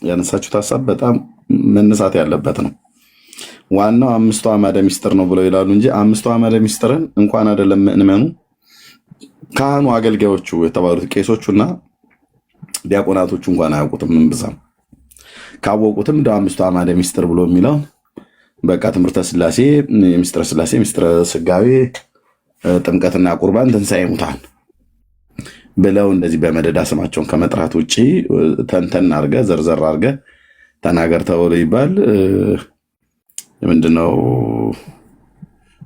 ያነሳችሁት ሀሳብ በጣም መነሳት ያለበት ነው። ዋናው አምስቱ አዕማደ ምስጢር ነው ብለው ይላሉ እንጂ አምስቱ አዕማደ ምስጢርን እንኳን አይደለም ምእመኑ ካህኑ አገልጋዮቹ የተባሉት ቄሶቹና ዲያቆናቶቹ እንኳን አያውቁትም። ምንብዛም ካወቁትም እንደ አምስቱ አዕማደ ምስጢር ብሎ የሚለው በቃ ትምህርተ ስላሴ፣ ምስጢረ ስላሴ፣ ምስጢረ ስጋዌ፣ ጥምቀትና ቁርባን፣ ትንሣኤ ሙታን ብለው እንደዚህ በመደዳ ስማቸውን ከመጥራት ውጭ ተንተን አርገ ዘርዘር አርገ ተናገር ተብሎ ይባል ምንድነው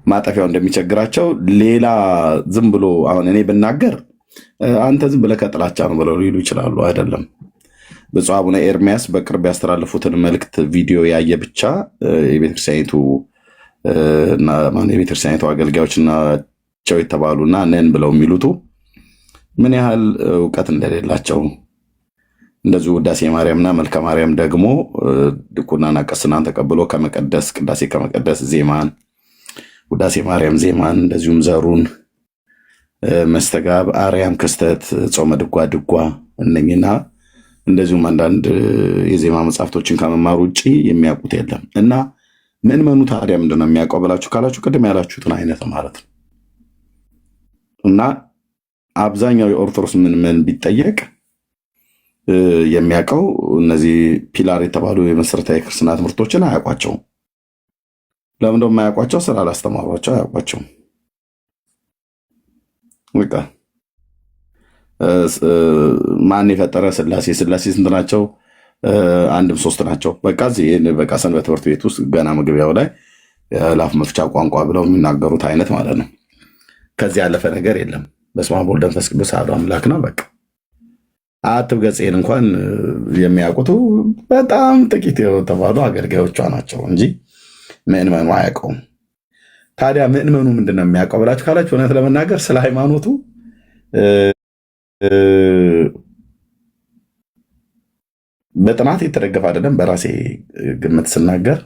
ማጠፊያው እንደሚቸግራቸው ሌላ ዝም ብሎ አሁን እኔ ብናገር አንተ ዝም ብለህ ከጥላቻ ነው ብለው ሊሉ ይችላሉ። አይደለም። ብፁዕ አቡነ ኤርሚያስ በቅርብ ያስተላለፉትን መልእክት ቪዲዮ ያየ ብቻ የቤተክርስቲያኒቱ አገልጋዮች ናቸው የተባሉና ነን ብለው የሚሉቱ ምን ያህል እውቀት እንደሌላቸው እንደዚሁ ውዳሴ ማርያምና መልከ ማርያም ደግሞ ድቁናና ቅስናን ተቀብሎ ከመቀደስ ቅዳሴ ከመቀደስ ዜማን ውዳሴ ማርያም ዜማን እንደዚሁም ዘሩን መስተጋብ አርያም ክስተት ጾመ ድጓ እነኝና እንደዚሁም አንዳንድ የዜማ መጽሐፍቶችን ከመማር ውጭ የሚያውቁት የለም። እና ምእመኑ ታዲያ ምንድነው የሚያውቀው ብላችሁ ካላችሁ ቅድም ያላችሁትን አይነት ማለት ነው። እና አብዛኛው የኦርቶዶክስ ምዕመን ቢጠየቅ የሚያውቀው እነዚህ ፒላር የተባሉ የመሰረታዊ ክርስትና ትምህርቶችን አያውቋቸውም። ለምን ደሞ የማያውቋቸው? ስላላስተማሯቸው አያውቋቸውም። በቃ ማን የፈጠረ ስላሴ ስንት ናቸው? አንድም ሶስት ናቸው። በቃ በቃ ሰንበት ትምህርት ቤት ውስጥ ገና መግቢያው ላይ ለአፍ መፍቻ ቋንቋ ብለው የሚናገሩት አይነት ማለት ነው። ከዚህ ያለፈ ነገር የለም። በስመ አብ ወወልድ ወመንፈስ ቅዱስ አሐዱ አምላክ ነው። በቃ አትብ ገጽን እንኳን የሚያውቁት በጣም ጥቂት የተባሉ አገልጋዮቿ ናቸው እንጂ ምእመኑ አያውቀውም። ታዲያ ምእመኑ ምንድነው የሚያውቀው ብላችሁ ካላችሁ እውነት ለመናገር ስለ ሃይማኖቱ በጥናት የተደገፈ አይደለም። በራሴ ግምት ስናገር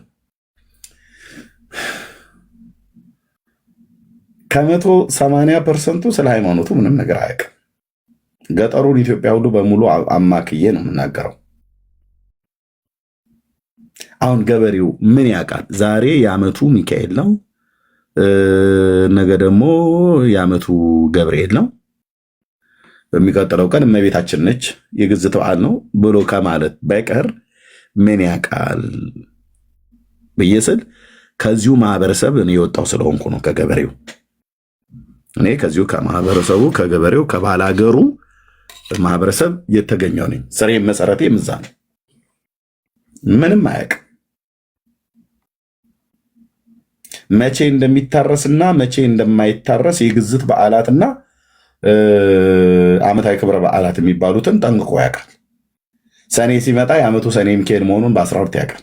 ከ180% ስለ ሃይማኖቱ ምንም ነገር አያውቅም። ገጠሩን ኢትዮጵያ ሁሉ በሙሉ አማክዬ ነው የምናገረው። አሁን ገበሬው ምን ያውቃል? ዛሬ የዓመቱ ሚካኤል ነው፣ ነገ ደግሞ የዓመቱ ገብርኤል ነው፣ በሚቀጥለው ቀን እመቤታችን ነች፣ የግዝት በዓል ነው ብሎ ከማለት በቀር ምን ያውቃል ብዬ ስል ከዚሁ ማህበረሰብ እኔ የወጣው ስለሆንኩ ነው። ከገበሬው እኔ ከዚሁ ከማህበረሰቡ ከገበሬው ከባላገሩ ማህበረሰብ የተገኘው ነኝ። ስሬ መሰረቴ ምዛ ነው። ምንም አያውቅም። መቼ እንደሚታረስና መቼ እንደማይታረስ የግዝት በዓላትና ዓመታዊ ክብረ በዓላት የሚባሉትን ጠንቅቆ ያውቃል። ሰኔ ሲመጣ የዓመቱ ሰኔ ሚካኤል መሆኑን በ12 ያውቃል።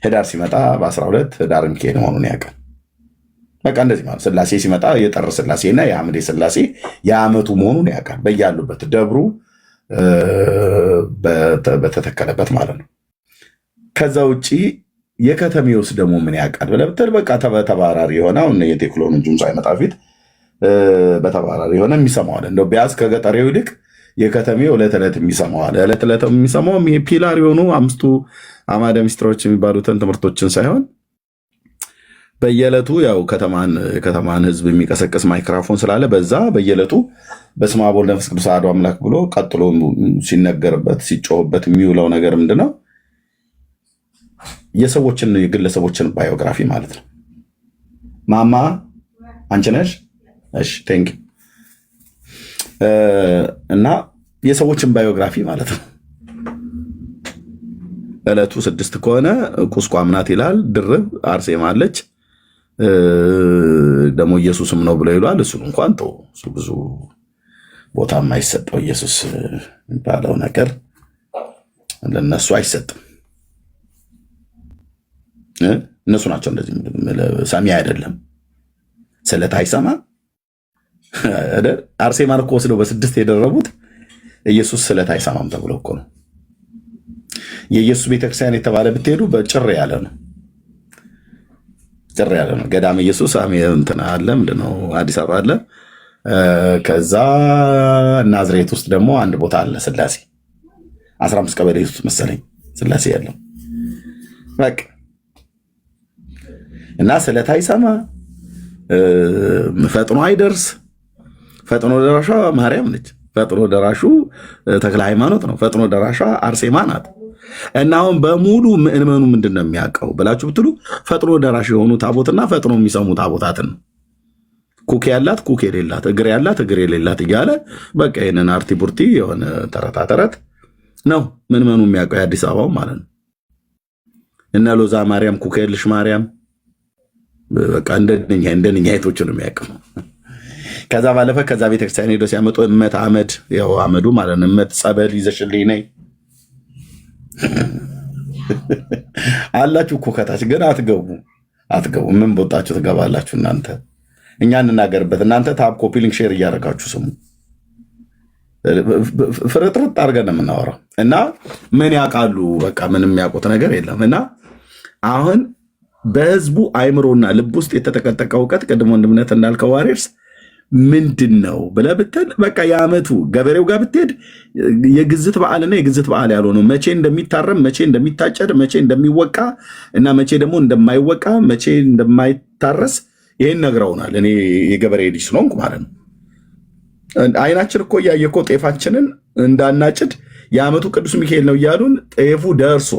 ህዳር ሲመጣ በ12 ህዳር ሚካኤል መሆኑን ያውቃል። በቃ እንደዚህ ማለት ስላሴ ሲመጣ የጥር ስላሴና የሐምሌ ስላሴ የዓመቱ መሆኑን ያውቃል። በያሉበት ደብሩ በተተከለበት ማለት ነው። ከዛ ውጭ የከተሜ ውስጥ ደግሞ ምን ያውቃል ብለህ ብትል በቃ ተባራሪ የሆነ አሁን የቴክኖሎጂውን ሳይመጣ ፊት በተባራሪ የሆነ የሚሰማዋል። እንደው ቢያንስ ከገጠሬው ይልቅ የከተሜው ዕለት ዕለት የሚሰማዋል። ዕለት ዕለት የሚሰማው ፒላር የሆኑ አምስቱ አዕማደ ምስጢሮች የሚባሉትን ትምህርቶችን ሳይሆን በየዕለቱ ያው ከተማን ህዝብ የሚቀሰቅስ ማይክራፎን ስላለ በዛ በየዕለቱ በስመ አብ ወወልድ ወመንፈስ ቅዱስ አሐዱ አምላክ ብሎ ቀጥሎ ሲነገርበት ሲጮህበት የሚውለው ነገር ምንድነው? የግለሰቦችን ባዮግራፊ ማለት ነው። ማማ አንቺ ነሽ? እሺ ቴንክ እና የሰዎችን ባዮግራፊ ማለት ነው። ዕለቱ 6 ከሆነ ቁስቋም ናት ይላል። ድርብ አርሴማ አለች ደግሞ ኢየሱስም ነው ብለው ይሏል። እሱን እንኳን ተው፣ እሱ ብዙ ቦታ የማይሰጠው ኢየሱስ የሚባለው ነገር ለነሱ አይሰጥም። እነሱ ናቸው እንደዚህ ሰሚ አይደለም ስለት አይሰማ አርሴማን እኮ ወስደው በ6 የደረቡት ኢየሱስ ስለት አይሰማም ተብሎ እኮ ነው። የኢየሱስ ቤተክርስቲያን የተባለ ብትሄዱ በጭር ያለ ነው። ጭር ያለ ነው። ገዳም ኢየሱስ እንትን አለ ምንድነው አዲስ አበባ አለ። ከዛ ናዝሬት ውስጥ ደግሞ አንድ ቦታ አለ ስላሴ 15 ቀበሌ ውስጥ መሰለኝ ስላሴ ያለው በቃ እና ስለታ ይሰማ ፈጥኖ አይደርስ። ፈጥኖ ደራሿ ማርያም ነች። ፈጥኖ ደራሹ ተክለ ሃይማኖት ነው። ፈጥኖ ደራሿ አርሴማ ናት። እና አሁን በሙሉ ምእመኑ ምንድን ነው የሚያውቀው ብላችሁ ብትሉ ፈጥኖ ደራሽ የሆኑ ታቦትና ፈጥኖ የሚሰሙ ታቦታትን ነው። ኩክ ያላት ኩክ የሌላት፣ እግር ያላት እግር የሌላት እያለ በቃ ይህንን አርቲ ቡርቲ የሆነ ተረታ ተረት ነው ምእመኑ የሚያውቀው የአዲስ አበባው ማለት ነው። እነ ሎዛ ማርያም ኩክ የልሽ ማርያም በቃ እንደኛ አይቶቹ ነው የሚያውቀው። ከዛ ባለፈ ከዛ ቤተክርስቲያን ሄዶ ሲያመጡ እመት አመድ ያው አመዱ ማለት ነው። እመት ጸበል ይዘሽልኝ ነይ አላችሁ እኮ ከታች ግን አትገቡ። ምን ቦታችሁ ትገባላችሁ እናንተ? እኛ እንናገርበት፣ እናንተ ታብ ኮፒ ሊንክ ሼር እያደረጋችሁ ስሙ። ፍርጥርጥ አድርገን ነው የምናወራው። እና ምን ያውቃሉ? በቃ ምንም የሚያውቁት ነገር የለም። እና አሁን በህዝቡ አይምሮና ልብ ውስጥ የተጠቀጠቀ እውቀት ቅድሞ ወንድምነት እንዳልከው ዋሪርስ ምንድን ነው ብለህ ብትል በቃ የዓመቱ ገበሬው ጋር ብትሄድ የግዝት በዓልና የግዝት በዓል ያልሆነው መቼ እንደሚታረም፣ መቼ እንደሚታጨድ፣ መቼ እንደሚወቃ እና መቼ ደግሞ እንደማይወቃ፣ መቼ እንደማይታረስ ይህን ነግረውናል። እኔ የገበሬ ልጅ ስለሆንኩ ማለት ነው። አይናችን እኮ እያየ እኮ ጤፋችንን እንዳናጭድ የዓመቱ ቅዱስ ሚካኤል ነው እያሉን ጤፉ ደርሶ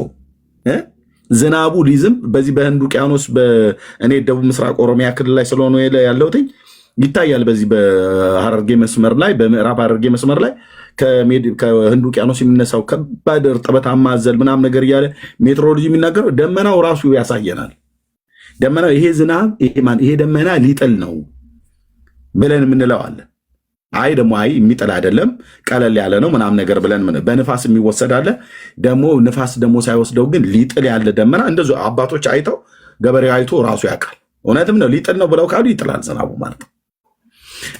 ዝናቡ ሊዝም በዚህ በህንድ ውቅያኖስ እኔ ደቡብ ምስራቅ ኦሮሚያ ክልል ላይ ስለሆነ ያለሁትኝ ይታያል። በዚህ በሐረርጌ መስመር ላይ በምዕራብ ሐረርጌ መስመር ላይ ከህንድ ውቅያኖስ የሚነሳው ከባድ እርጥበታማ አዘል ምናምን ነገር እያለ ሜትሮሎጂ የሚናገረው ደመናው ራሱ ያሳየናል። ደመናው ይሄ ዝናብ ይሄ ደመና ሊጥል ነው ብለን የምንለው አለ። አይ ደግሞ አይ የሚጥል አይደለም ቀለል ያለ ነው ምናምን ነገር ብለን በንፋስ የሚወሰድ አለ። ደግሞ ንፋስ ደግሞ ሳይወስደው ግን ሊጥል ያለ ደመና እንደዚሁ አባቶች አይተው ገበሬው አይቶ ራሱ ያውቃል። እውነትም ነው ሊጥል ነው ብለው ካሉ ይጥላል ዝናቡ ማለት ነው።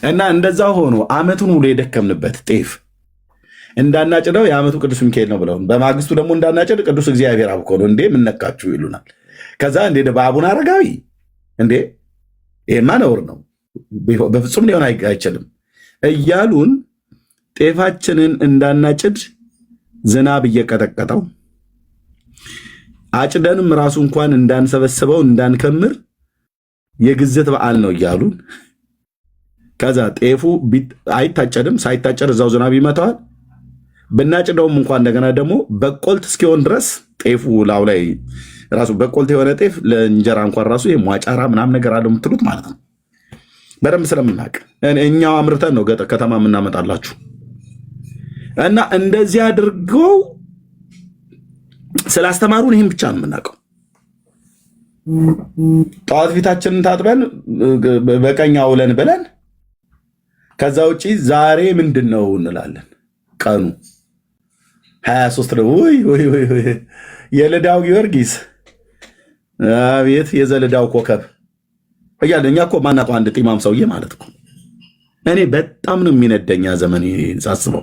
እና እንደዛ ሆኖ ዓመቱን ሙሉ የደከምንበት ጤፍ እንዳናጭደው የዓመቱ ቅዱስ ሚካኤል ነው ብለው በማግስቱ ደግሞ እንዳናጭድ ቅዱስ እግዚአብሔር አብ እኮ ነው እንዴ ምነካችሁ ይሉናል። ከዛ እንዴ በአቡነ አረጋዊ እንዴ ይሄማ ነውር ነው በፍጹም ሊሆን አይችልም እያሉን ጤፋችንን እንዳናጭድ ዝናብ እየቀጠቀጠው አጭደንም ራሱ እንኳን እንዳንሰበስበው እንዳንከምር የግዝት በዓል ነው እያሉን ከዛ ጤፉ አይታጨድም። ሳይታጨድ እዛው ዝናብ ይመታዋል። ብናጭደውም እንኳን እንደገና ደግሞ በቆልት እስኪሆን ድረስ ጤፉ ላው ላይ ራሱ በቆልት የሆነ ጤፍ ለእንጀራ እንኳን ራሱ ሟጫራ ምናምን ነገር አለው የምትሉት ማለት ነው። በደንብ ስለምናውቅ እኛው አምርተን ነው ገጠር ከተማ የምናመጣላችሁ። እና እንደዚህ አድርገው ስላስተማሩን ይህን ብቻ ነው የምናውቀው። ጠዋት ፊታችንን ታጥበን በቀኝ አውለን ብለን ከዛ ውጪ ዛሬ ምንድን ነው እንላለን። ቀኑ 23 ነው። ወይ የልዳው ጊዮርጊስ አቤት የዘልዳው ኮከብ እያለ እኛ እኮ ማናውቀው አንድ ጢማም ሰውዬ ማለት እኮ እኔ በጣም ነው የሚነደኛ ዘመን ሳስበው።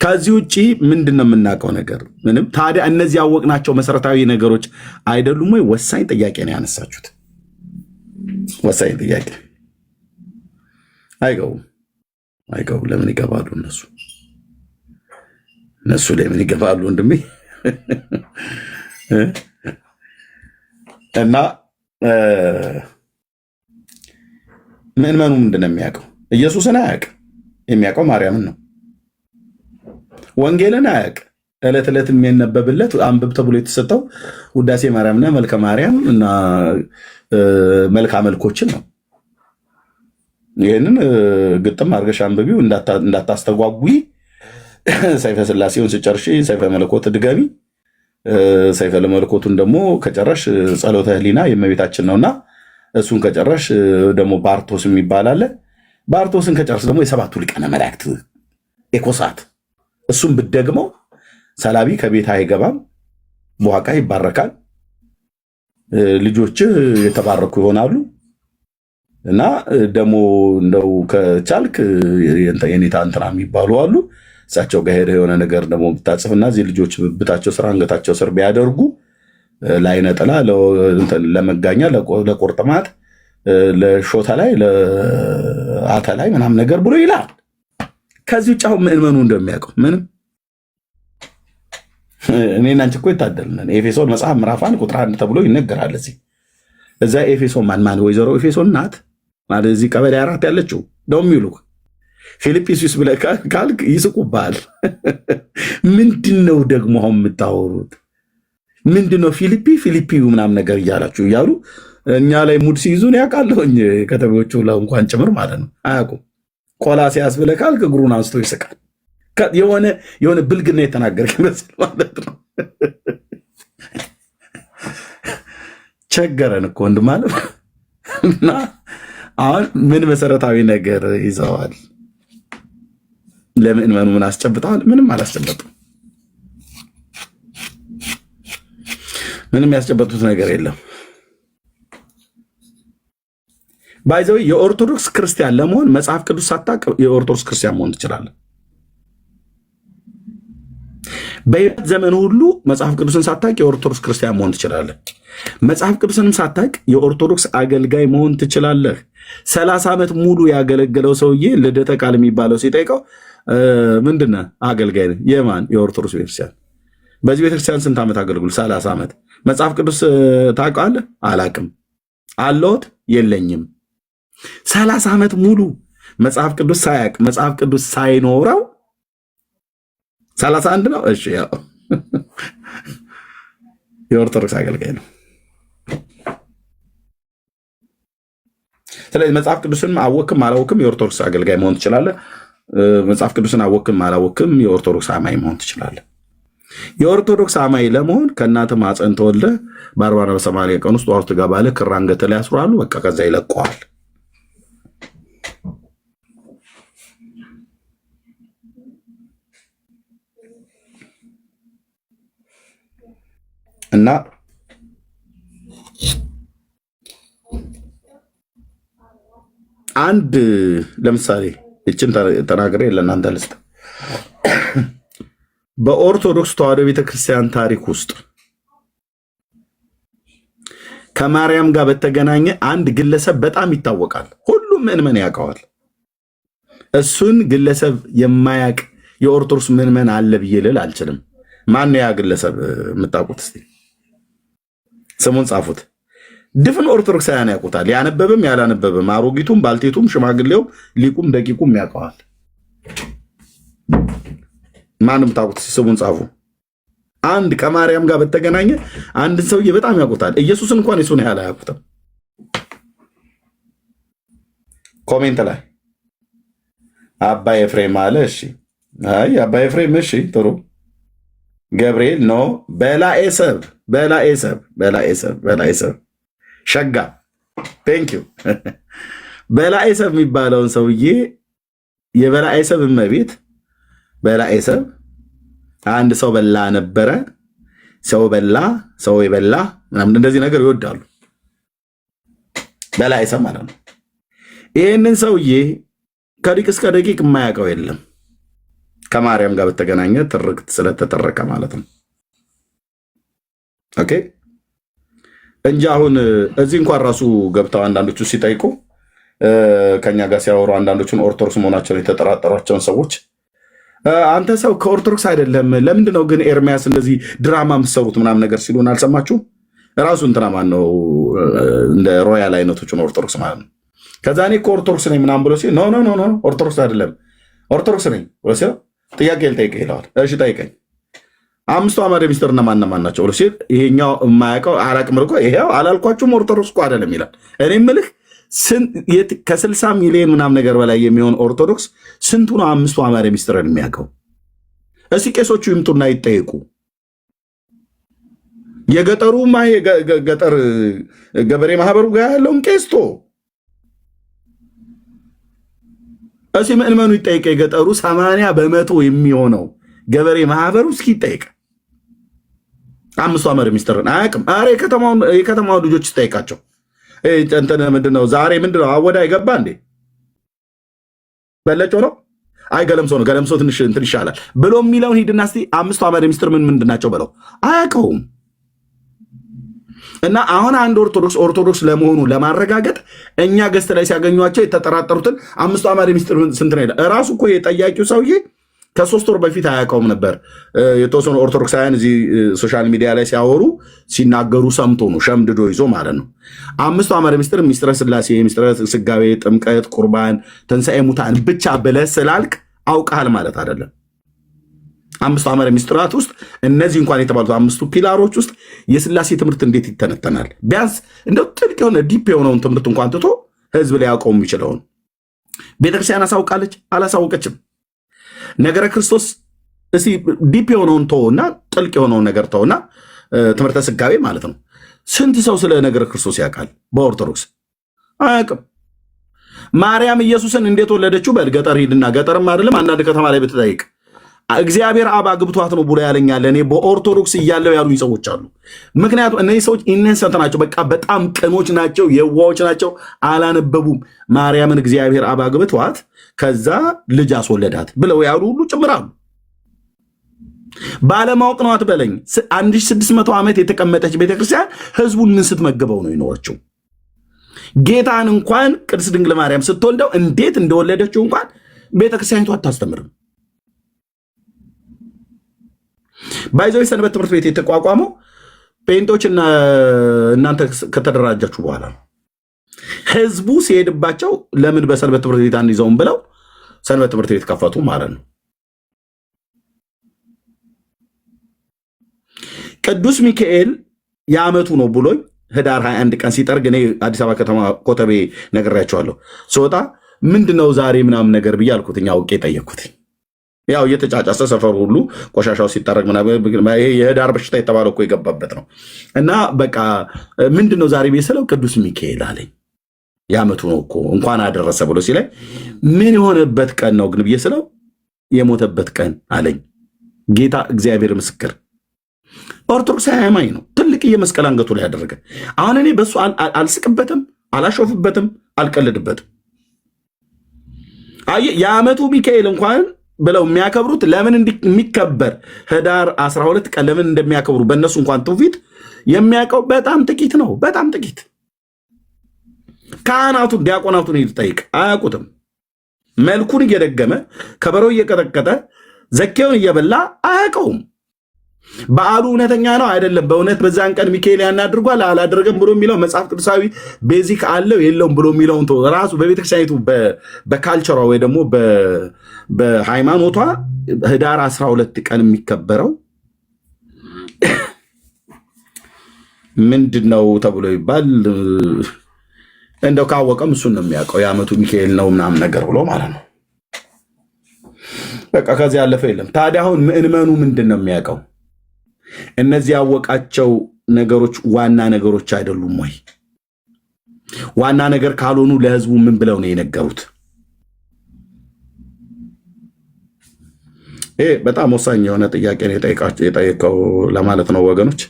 ከዚህ ውጪ ምንድን ነው የምናውቀው ነገር? ምንም። ታዲያ እነዚህ ያወቅናቸው መሰረታዊ ነገሮች አይደሉም ወይ? ወሳኝ ጥያቄ ነው ያነሳችሁት። ወሳኝ ጥያቄ። አይገቡም። ለምን ይገባሉ? እነሱ ለምን ይገባሉ? ወንድሜ እና ምእመኑ ምንድን ነው የሚያውቀው? ኢየሱስን አያውቅም። የሚያውቀው ማርያምን ነው። ወንጌልን አያውቅ። ዕለት ዕለት የሚነበብለት አንብብ ተብሎ የተሰጠው ውዳሴ ማርያምና መልከ ማርያም እና መልካ መልኮችን ነው። ይህንን ግጥም አድርገሽ አንብቢው እንዳታስተጓጉ። ሰይፈ ስላሴውን ስጨርሽ ሰይፈ መለኮት ድገሚ። ሰይፈ ለመለኮቱን ደግሞ ከጨረሽ ጸሎተ ህሊና የእመቤታችን ነውና እሱን ከጨረሽ ደግሞ ባርቶስ የሚባል አለ። ባርቶስን ከጨረሽ ደግሞ የሰባቱ ሊቃነ መላእክት ኤኮሳት እሱም ብትደግመው ሰላቢ ከቤት አይገባም፣ በዋቃ ይባረካል፣ ልጆችህ የተባረኩ ይሆናሉ። እና ደግሞ እንደው ከቻልክ የኔታ እንትና የሚባሉ አሉ። እሳቸው ጋር ሄደህ የሆነ ነገር ደግሞ ብታጽፍና እዚህ ልጆች ብታቸው ስራ አንገታቸው ስር ቢያደርጉ ለአይነጥላ፣ ለመጋኛ፣ ለቁርጥማት፣ ለሾታ ላይ፣ ለአተ ላይ ምናምን ነገር ብሎ ይላል። ከዚህ ውጭ አሁን ምእመኑ እንደሚያውቀው ምንም እኔና አንቺ እኮ የታደልነን። ኤፌሶን መጽሐፍ ምዕራፍ 1 ቁጥር 1 ተብሎ ይነገራል። እዛ ኤፌሶን ማን ወይዘሮ ኤፌሶን ናት ማለት እዚህ ቀበሌ 4 ያለችው ነው የሚሉ ፊልጵስዩስ ብለህ ካልክ ይስቁብሃል። ምንድን ነው ደግሞ አሁን የምታወሩት? ምንድን ነው ፊልፒው ምናምን ነገር እያላችሁ እያሉ እኛ ላይ ሙድ ሲይዙን ያውቃለሁኝ። ከተሞቹ እንኳን ጭምር ማለት ነው አያውቁም። ቆላስይስ ብለህ ካልክ እግሩን አንስቶ ይስቃል። የሆነ ብልግና የተናገርክ ይመስል ማለት ነው። ቸገረን እኮ ወንድም ማለት እና አሁን ምን መሰረታዊ ነገር ይዘዋል? ለምእመኑ ምን አስጨብጠዋል? ምንም አላስጨበጡም። ምንም ያስጨበጡት ነገር የለም። ባይዘው የኦርቶዶክስ ክርስቲያን ለመሆን መጽሐፍ ቅዱስ ሳታውቅ የኦርቶዶክስ ክርስቲያን መሆን ትችላለህ። በሕይወት ዘመን ሁሉ መጽሐፍ ቅዱስን ሳታውቅ የኦርቶዶክስ ክርስቲያን መሆን ትችላለህ። መጽሐፍ ቅዱስንም ሳታውቅ የኦርቶዶክስ አገልጋይ መሆን ትችላለህ። 30 ዓመት ሙሉ ያገለገለው ሰውዬ ልደተ ቃል የሚባለው ሲጠይቀው ምንድን ነህ? አገልጋይ ነህ። የማን? የኦርቶዶክስ ቤተክርስቲያን። በዚህ ቤተክርስቲያን ስንት ዓመት አገልግሉ? 30 ዓመት። መጽሐፍ ቅዱስ ታውቃለህ? አላቅም። አለዎት? የለኝም። 30 ዓመት ሙሉ መጽሐፍ ቅዱስ ሳያውቅ መጽሐፍ ቅዱስ ሳይኖረው 31 ነው። እሺ ያው የኦርቶዶክስ አገልጋይ ነው። ስለዚህ መጽሐፍ ቅዱስን አወክም አላወክም የኦርቶዶክስ አገልጋይ መሆን ትችላለህ። መጽሐፍ ቅዱስን አወክም አላወክም የኦርቶዶክስ አማኝ መሆን ትችላለህ። የኦርቶዶክስ አማኝ ለመሆን ከእናትህ ማፀን ተወልደህ በ40 በ80 ቀን ውስጥ ዋርቱ ትገባለህ። ክር አንገትህ ላይ ያስሩሃሉ። በቃ ከዛ ይለቀዋል። እና አንድ ለምሳሌ እችን ተናግሬ ለእናንተ ልስጥ። በኦርቶዶክስ ተዋሕዶ ቤተክርስቲያን ታሪክ ውስጥ ከማርያም ጋር በተገናኘ አንድ ግለሰብ በጣም ይታወቃል። ሁሉም ምዕመን ያውቀዋል። እሱን ግለሰብ የማያውቅ የኦርቶዶክስ ምዕመን አለ ብዬ ልል አልችልም። ማን ያ ግለሰብ የምታውቁት? እስኪ ስሙን ጻፉት። ድፍን ኦርቶዶክሳውያን ያውቁታል። ያነበበም ያላነበበም፣ አሮጊቱም፣ ባልቴቱም፣ ሽማግሌውም፣ ሊቁም ደቂቁም ያውቀዋል። ማንም ታውቁት? ስሙን ጻፉ። አንድ ከማርያም ጋር በተገናኘ አንድን ሰውዬ በጣም ያውቁታል። ኢየሱስን እንኳን የሱን ያህል አያውቁትም። ኮሜንት ላይ አባ ኤፍሬም አለ። እሺ፣ አይ አባ ኤፍሬም እሺ፣ ጥሩ። ገብርኤል ኖ፣ በላዔሰብ ሸጋ ቴንክ ዩ። በላዔሰብ የሚባለውን ሰውዬ የበላዔሰብ እመቤት በላዔሰብ አንድ ሰው በላ ነበረ። ሰው በላ ሰው የበላ ምናምን እንደዚህ ነገር ይወዳሉ። በላዔሰብ ማለት ነው። ይህንን ሰውዬ ከሊቅ እስከ ደቂቅ የማያውቀው የለም። ከማርያም ጋር በተገናኘ ትርክት ስለተጠረቀ ማለት ነው። ኦኬ እንጂ አሁን እዚህ እንኳን ራሱ ገብተው አንዳንዶቹ ሲጠይቁ ከኛ ጋር ሲያወሩ አንዳንዶቹን ኦርቶዶክስ መሆናቸውን የተጠራጠሯቸውን ሰዎች አንተ ሰው ከኦርቶዶክስ አይደለም፣ ለምንድን ነው ግን ኤርሚያስ እንደዚህ ድራማ የምትሰሩት ምናምን ነገር ሲሉን አልሰማችሁም? ራሱ እንትና ማን ነው እንደ ሮያል አይነቶችን ኦርቶዶክስ ማለት ነው። ከዛ እኔ ከኦርቶዶክስ ነኝ ምናምን ብሎ ሲል ኖ ኦርቶዶክስ አይደለም ኦርቶዶክስ ነኝ ብሎ ሲል ጥያቄ ልጠይቅህ ይለዋል። እሺ ጠይቀኝ። 5ቱ አዕማደ ምስጢር እነማን ናቸው ብሎ ሲል ይሄኛው የማያውቀው አላቅም እኮ ይሄው አላልኳችሁም ኦርቶዶክስ እኮ አይደለም ይላል። እኔ የምልህ ከ60 ሚሊዮን ምናምን ነገር በላይ የሚሆን ኦርቶዶክስ ስንቱ ነው 5ቱ አዕማደ ምስጢርን የሚያውቀው? እስኪ ቄሶቹ ይምጡና ይጠይቁ። የገጠሩማ ገጠር ገበሬ ማህበሩ ጋር ያለውን ቄስቶ እስኪ ምእመኑ ይጠይቅ። የገጠሩ 80% የሚሆነው ገበሬ ማህበሩ እስኪ ይጠይቅ። 5ቱ አዕማደ ምስጢርን አያውቅም። ኧረ የከተማው ልጆች ይጠይቃቸው። እንትን ምንድነው ዛሬ ምንድነው አወዳ ይገባ እንዴ? በለጮ ነው? አይ ገለምሶ ነው። ገለምሶ ትንሽ እንትን ይሻላል ብሎ የሚለውን ሂድና እስኪ 5ቱ አዕማደ ምስጢር ምን ናቸው በለው። አያውቀውም። እና አሁን አንድ ኦርቶዶክስ ለመሆኑ ለማረጋገጥ እኛ ገስት ላይ ሲያገኟቸው የተጠራጠሩትን 5ቱ አዕማደ ምስጢር ስንት ነው ይላል። እራሱ እኮ የጠያቂው ሰውዬ ከ3 ወር በፊት አያውቀውም ነበር። የተወሰኑ ኦርቶዶክሳውያን እዚህ ሶሻል ሚዲያ ላይ ሲያወሩ ሲናገሩ ሰምቶ ነው ሸምድዶ ይዞ ማለት ነው። 5ቱ አዕማደ ምስጢር ምስጢረ ሥላሴ፣ ምስጢረ ሥጋዌ፣ ጥምቀት፣ ቁርባን፣ ትንሣኤ ሙታን ብቻ ብለህ ስላልክ አውቃል ማለት አይደለም። 5ቱ አዕማደ ምስጢራት ውስጥ እነዚህ እንኳን የተባሉት 5ቱ ፒላሮች ውስጥ የሥላሴ ትምህርት እንዴት ይተነተናል? ቢያንስ እንደው ጥልቅ የሆነ ዲፕ የሆነውን ትምህርት እንኳን ትቶ ህዝብ ሊያውቀው የሚችለውን ቤተክርስቲያን አሳውቃለች? አላሳወቀችም? ነገረ ክርስቶስ እስቲ ዲፕ የሆነውን ተውና ጥልቅ የሆነውን ነገር ተውና ትምህርተ ሥጋዌ ማለት ነው። ስንት ሰው ስለ ነገረ ክርስቶስ ያውቃል? በኦርቶዶክስ አያውቅም። ማርያም ኢየሱስን እንዴት ወለደችው? በል ገጠር ሂድና፣ ገጠርም አይደለም አንዳንድ ከተማ ላይ ብትጠይቅ እግዚአብሔር አብ አግብቷት ነው ብሎ ያለኛል። እኔ በኦርቶዶክስ እያለው ያሉኝ ሰዎች አሉ። ምክንያቱም እነዚህ ሰዎች ኢነሰንት ናቸው፣ በቃ በጣም ቅኖች ናቸው፣ የዋዎች ናቸው፣ አላነበቡም። ማርያምን እግዚአብሔር አብ አግብቷት ከዛ ልጅ አስወለዳት ብለው ያሉ ሁሉ ጭምራሉ። ባለማወቅ ነው አትበለኝ። 1600 ዓመት የተቀመጠች ቤተክርስቲያን ህዝቡን ምን ስትመግበው ነው የኖረችው? ጌታን እንኳን ቅድስት ድንግል ማርያም ስትወልደው እንዴት እንደወለደችው እንኳን ቤተክርስቲያኒቱ አታስተምርም። ባይዘው ሰንበት ትምህርት ቤት የተቋቋመው ፔንቶች እናንተ ከተደራጃችሁ በኋላ ነው። ህዝቡ ሲሄድባቸው ለምን በሰንበት ትምህርት ቤት አንይዘውም ብለው ሰንበት ትምህርት ቤት ከፈቱ ማለት ነው። ቅዱስ ሚካኤል የዓመቱ ነው ብሎኝ ህዳር 21 ቀን ሲጠርግ እኔ አዲስ አበባ ከተማ ኮተቤ ነግሬያቸዋለሁ። ስወጣ ምንድነው ዛሬ ምናምን ነገር ብዬ አልኩት። አውቄ ጠየቅኩት። ያው እየተጫጫሰ ሰፈሩ ሁሉ ቆሻሻው ሲጠረግ የህዳር በሽታ የተባለው እኮ የገባበት ነው። እና በቃ ምንድነው ዛሬ ብዬ ስለው ቅዱስ ሚካኤል አለኝ። የዓመቱ ነው እኮ እንኳን አደረሰ ብሎ ሲለኝ ምን የሆነበት ቀን ነው ግን ብዬ ስለው የሞተበት ቀን አለኝ። ጌታ እግዚአብሔር ምስክር ኦርቶዶክሳዊ ሃይማኖት ነው። ትልቅ የመስቀል አንገቱ ላይ ያደረገ። አሁን እኔ በሱ አልስቅበትም፣ አላሾፍበትም፣ አልቀልድበትም። የዓመቱ ሚካኤል እንኳን ብለው የሚያከብሩት ለምን የሚከበር ህዳር 12 ቀን ለምን እንደሚያከብሩ በእነሱ እንኳን ትውፊት የሚያውቀው በጣም ጥቂት ነው። በጣም ጥቂት። ካህናቱን ዲያቆናቱን ይጠይቅ፣ አያውቁትም። መልኩን እየደገመ ከበሮ እየቀጠቀጠ ዘኬውን እየበላ አያውቀውም። በዓሉ እውነተኛ ነው አይደለም፣ በእውነት በዛን ቀን ሚካኤል ያን አድርጓል አላደረገም ብሎ የሚለው መጽሐፍ ቅዱሳዊ ቤዚክ አለው የለውም ብሎ የሚለውን ራሱ በቤተክርስቲያኒቱ በካልቸሯ ወይ ደግሞ በሃይማኖቷ ህዳር 12 ቀን የሚከበረው ምንድን ነው ተብሎ ይባል እንደው ካወቀም እሱን ነው የሚያውቀው። የዓመቱ ሚካኤል ነው ምናምን ነገር ብሎ ማለት ነው። በቃ ከዚህ ያለፈ የለም። ታዲያ አሁን ምእመኑ ምንድን ነው የሚያውቀው? እነዚህ ያወቃቸው ነገሮች ዋና ነገሮች አይደሉም ወይ? ዋና ነገር ካልሆኑ ለህዝቡ ምን ብለው ነው የነገሩት? ይሄ በጣም ወሳኝ የሆነ ጥያቄ ነው የጠየቀው ለማለት ነው ወገኖች።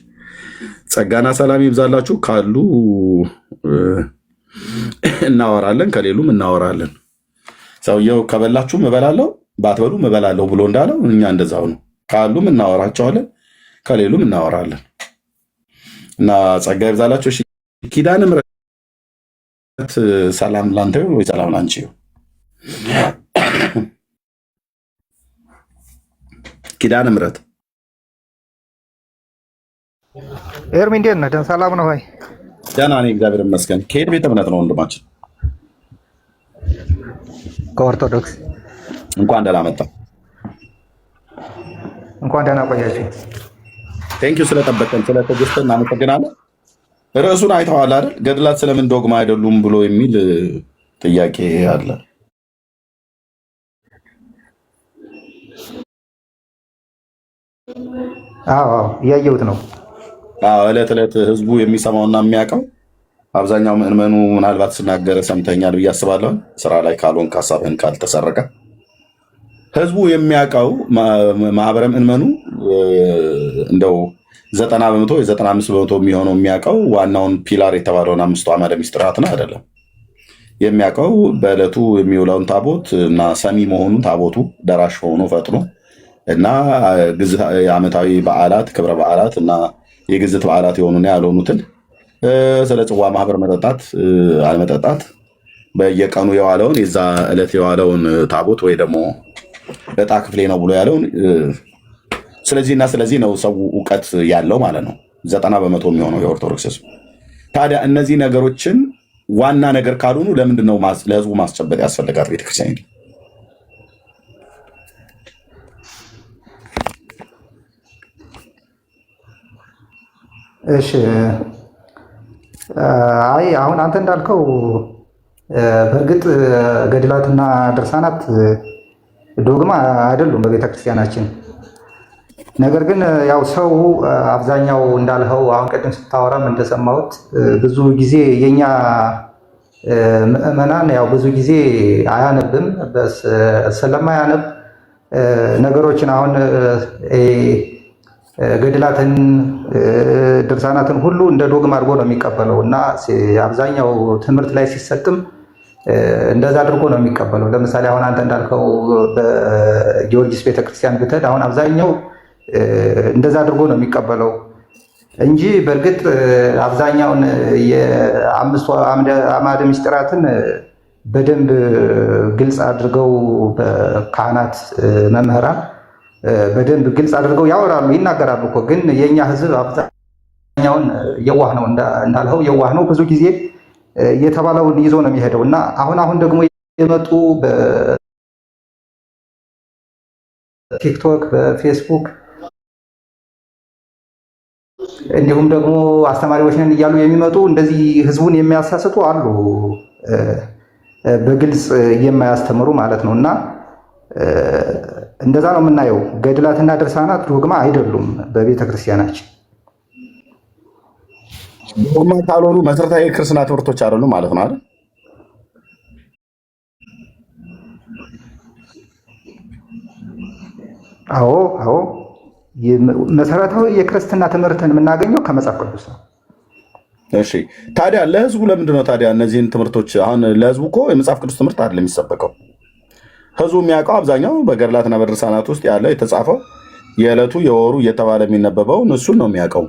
ጸጋና ሰላም ይብዛላችሁ። ካሉ እናወራለን፣ ከሌሉም እናወራለን። ሰውየው ከበላችሁም እበላለሁ ባትበሉም እበላለሁ ብሎ እንዳለው እኛ እንደዛው ነው። ካሉም እናወራቸዋለን፣ ከሌሉም እናወራለን። እና ጸጋ ይብዛላችሁ። ኪዳነ ምሕረት ሰላም ላንተ ወይ ሰላም ላንቺ። ኪዳነ ምሕረት ኤርሚ እንዴት ነህ? ደህና ሰላም ነው ወይ? ደህና ነኝ እግዚአብሔር ይመስገን። ከየት ቤተ እምነት ነው ወንድማችን? ከኦርቶዶክስ። እንኳን ደህና መጣ። እንኳን ደህና ቆያችሁ። ቴንኪው ስለጠበቀን ስለተገዝተን እናመሰግናለን። ርዕሱን አይተዋል አይደል? ገድላት ስለምን ዶግማ አይደሉም ብሎ የሚል ጥያቄ አለ። አዎ እያየሁት ነው። ዕለት ዕለት ህዝቡ የሚሰማውና የሚያውቀው አብዛኛው ምዕመኑ ምናልባት ስናገረ ሰምተኛል ብዬ አስባለሁ። ስራ ላይ ካልሆንክ ሀሳብህን ካልተሰረቀ ህዝቡ የሚያውቀው ማህበረ ምዕመኑ እንደው 90 በመቶ የ95 በመቶ የሚሆነው የሚያውቀው ዋናውን ፒላር የተባለውን 5ቱ አዕማደ ምስጢራትን አይደለም። የሚያውቀው በዕለቱ የሚውለውን ታቦት እና ሰሚ መሆኑን ታቦቱ ደራሽ ሆኖ ፈጥኖ እና ዓመታዊ በዓላት ክብረ በዓላት እና የግዝት በዓላት የሆኑና ያልሆኑትን ስለ ጽዋ ማህበር መጠጣት አልመጠጣት በየቀኑ የዋለውን የዛ ዕለት የዋለውን ታቦት ወይ ደግሞ ዕጣ ክፍሌ ነው ብሎ ያለውን ስለዚህ ነው ሰው እውቀት ያለው ማለት ነው። 90% የሚሆነው የኦርቶዶክስ ህዝብ። ታዲያ እነዚህ ነገሮችን ዋና ነገር ካልሆኑ ለምንድን ነው ለህዝቡ ማስጨበጥ ያስፈልጋል ቤተክርስቲያን? እሺ አይ አሁን አንተ እንዳልከው በእርግጥ ገድላትና ድርሳናት ዶግማ አይደሉም በቤተክርስቲያናችን። ነገር ግን ያው ሰው አብዛኛው እንዳልኸው አሁን ቅድም ስታወራም እንደሰማሁት ብዙ ጊዜ የኛ ምዕመናን ያው ብዙ ጊዜ አያነብም። ስለማያነብ ነገሮችን አሁን ገድላትን ድርሳናትን ሁሉ እንደ ዶግማ አድርጎ ነው የሚቀበለው እና አብዛኛው ትምህርት ላይ ሲሰጥም እንደዛ አድርጎ ነው የሚቀበለው። ለምሳሌ አሁን አንተ እንዳልከው በጊዮርጊስ ቤተክርስቲያን ብትሄድ አሁን አብዛኛው እንደዛ አድርጎ ነው የሚቀበለው እንጂ በእርግጥ አብዛኛውን የአምስቱ አዕማደ ምስጢራትን በደንብ ግልጽ አድርገው በካህናት መምህራን በደንብ ግልጽ አድርገው ያወራሉ፣ ይናገራሉ እኮ። ግን የኛ ህዝብ አብዛኛውን የዋህ ነው፣ እንዳልኸው የዋህ ነው። ብዙ ጊዜ የተባለውን ይዞ ነው የሚሄደው እና አሁን ደግሞ የመጡ በቲክቶክ በፌስቡክ እንዲሁም ደግሞ አስተማሪዎች ነን እያሉ የሚመጡ እንደዚህ ህዝቡን የሚያሳስቱ አሉ፣ በግልጽ የማያስተምሩ ማለት ነው እና እንደዛ ነው የምናየው። ገድላትና ድርሳናት ዶግማ አይደሉም በቤተ ክርስቲያናችን። ዶግማ ካልሆኑ መሰረታዊ ክርስትና ትምህርቶች አይደሉም ማለት ነው አይደል? አዎ መሰረታዊ የክርስትና ትምህርትን የምናገኘው ከመጽሐፍ ቅዱስ ነው። እሺ ታዲያ ለህዝቡ ለምንድን ነው ታዲያ እነዚህን ትምህርቶች አሁን ለህዝቡ እኮ የመጽሐፍ ቅዱስ ትምህርት አይደለም የሚሰበከው። ህዝቡ የሚያውቀው አብዛኛው በገድላትና በድርሳናት ውስጥ ያለው የተጻፈው የዕለቱ የወሩ እየተባለ የሚነበበውን እሱን ነው የሚያውቀው።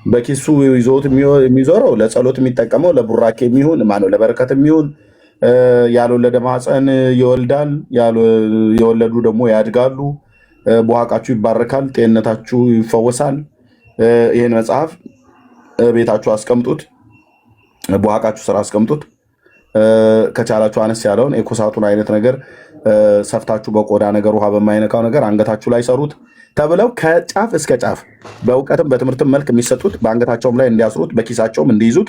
በኪሱ ይዞት የሚዞረው ለጸሎት የሚጠቀመው ለቡራኬ የሚሆን ማነው ለበረከት የሚሆን ያልወለደ ማህፀን ይወልዳል፣ የወለዱ ደግሞ ያድጋሉ፣ በኋቃችሁ ይባረካል፣ ጤንነታችሁ ይፈወሳል። ይህን መጽሐፍ ቤታችሁ አስቀምጡት፣ በኋቃችሁ ስራ አስቀምጡት። ከቻላችሁ አነስ ያለውን የኮሳቱን አይነት ነገር ሰፍታችሁ በቆዳ ነገር ውሃ በማይነካው ነገር አንገታችሁ ላይ ሰሩት ተብለው ከጫፍ እስከ ጫፍ በእውቀትም በትምህርትም መልክ የሚሰጡት በአንገታቸውም ላይ እንዲያስሩት በኪሳቸውም እንዲይዙት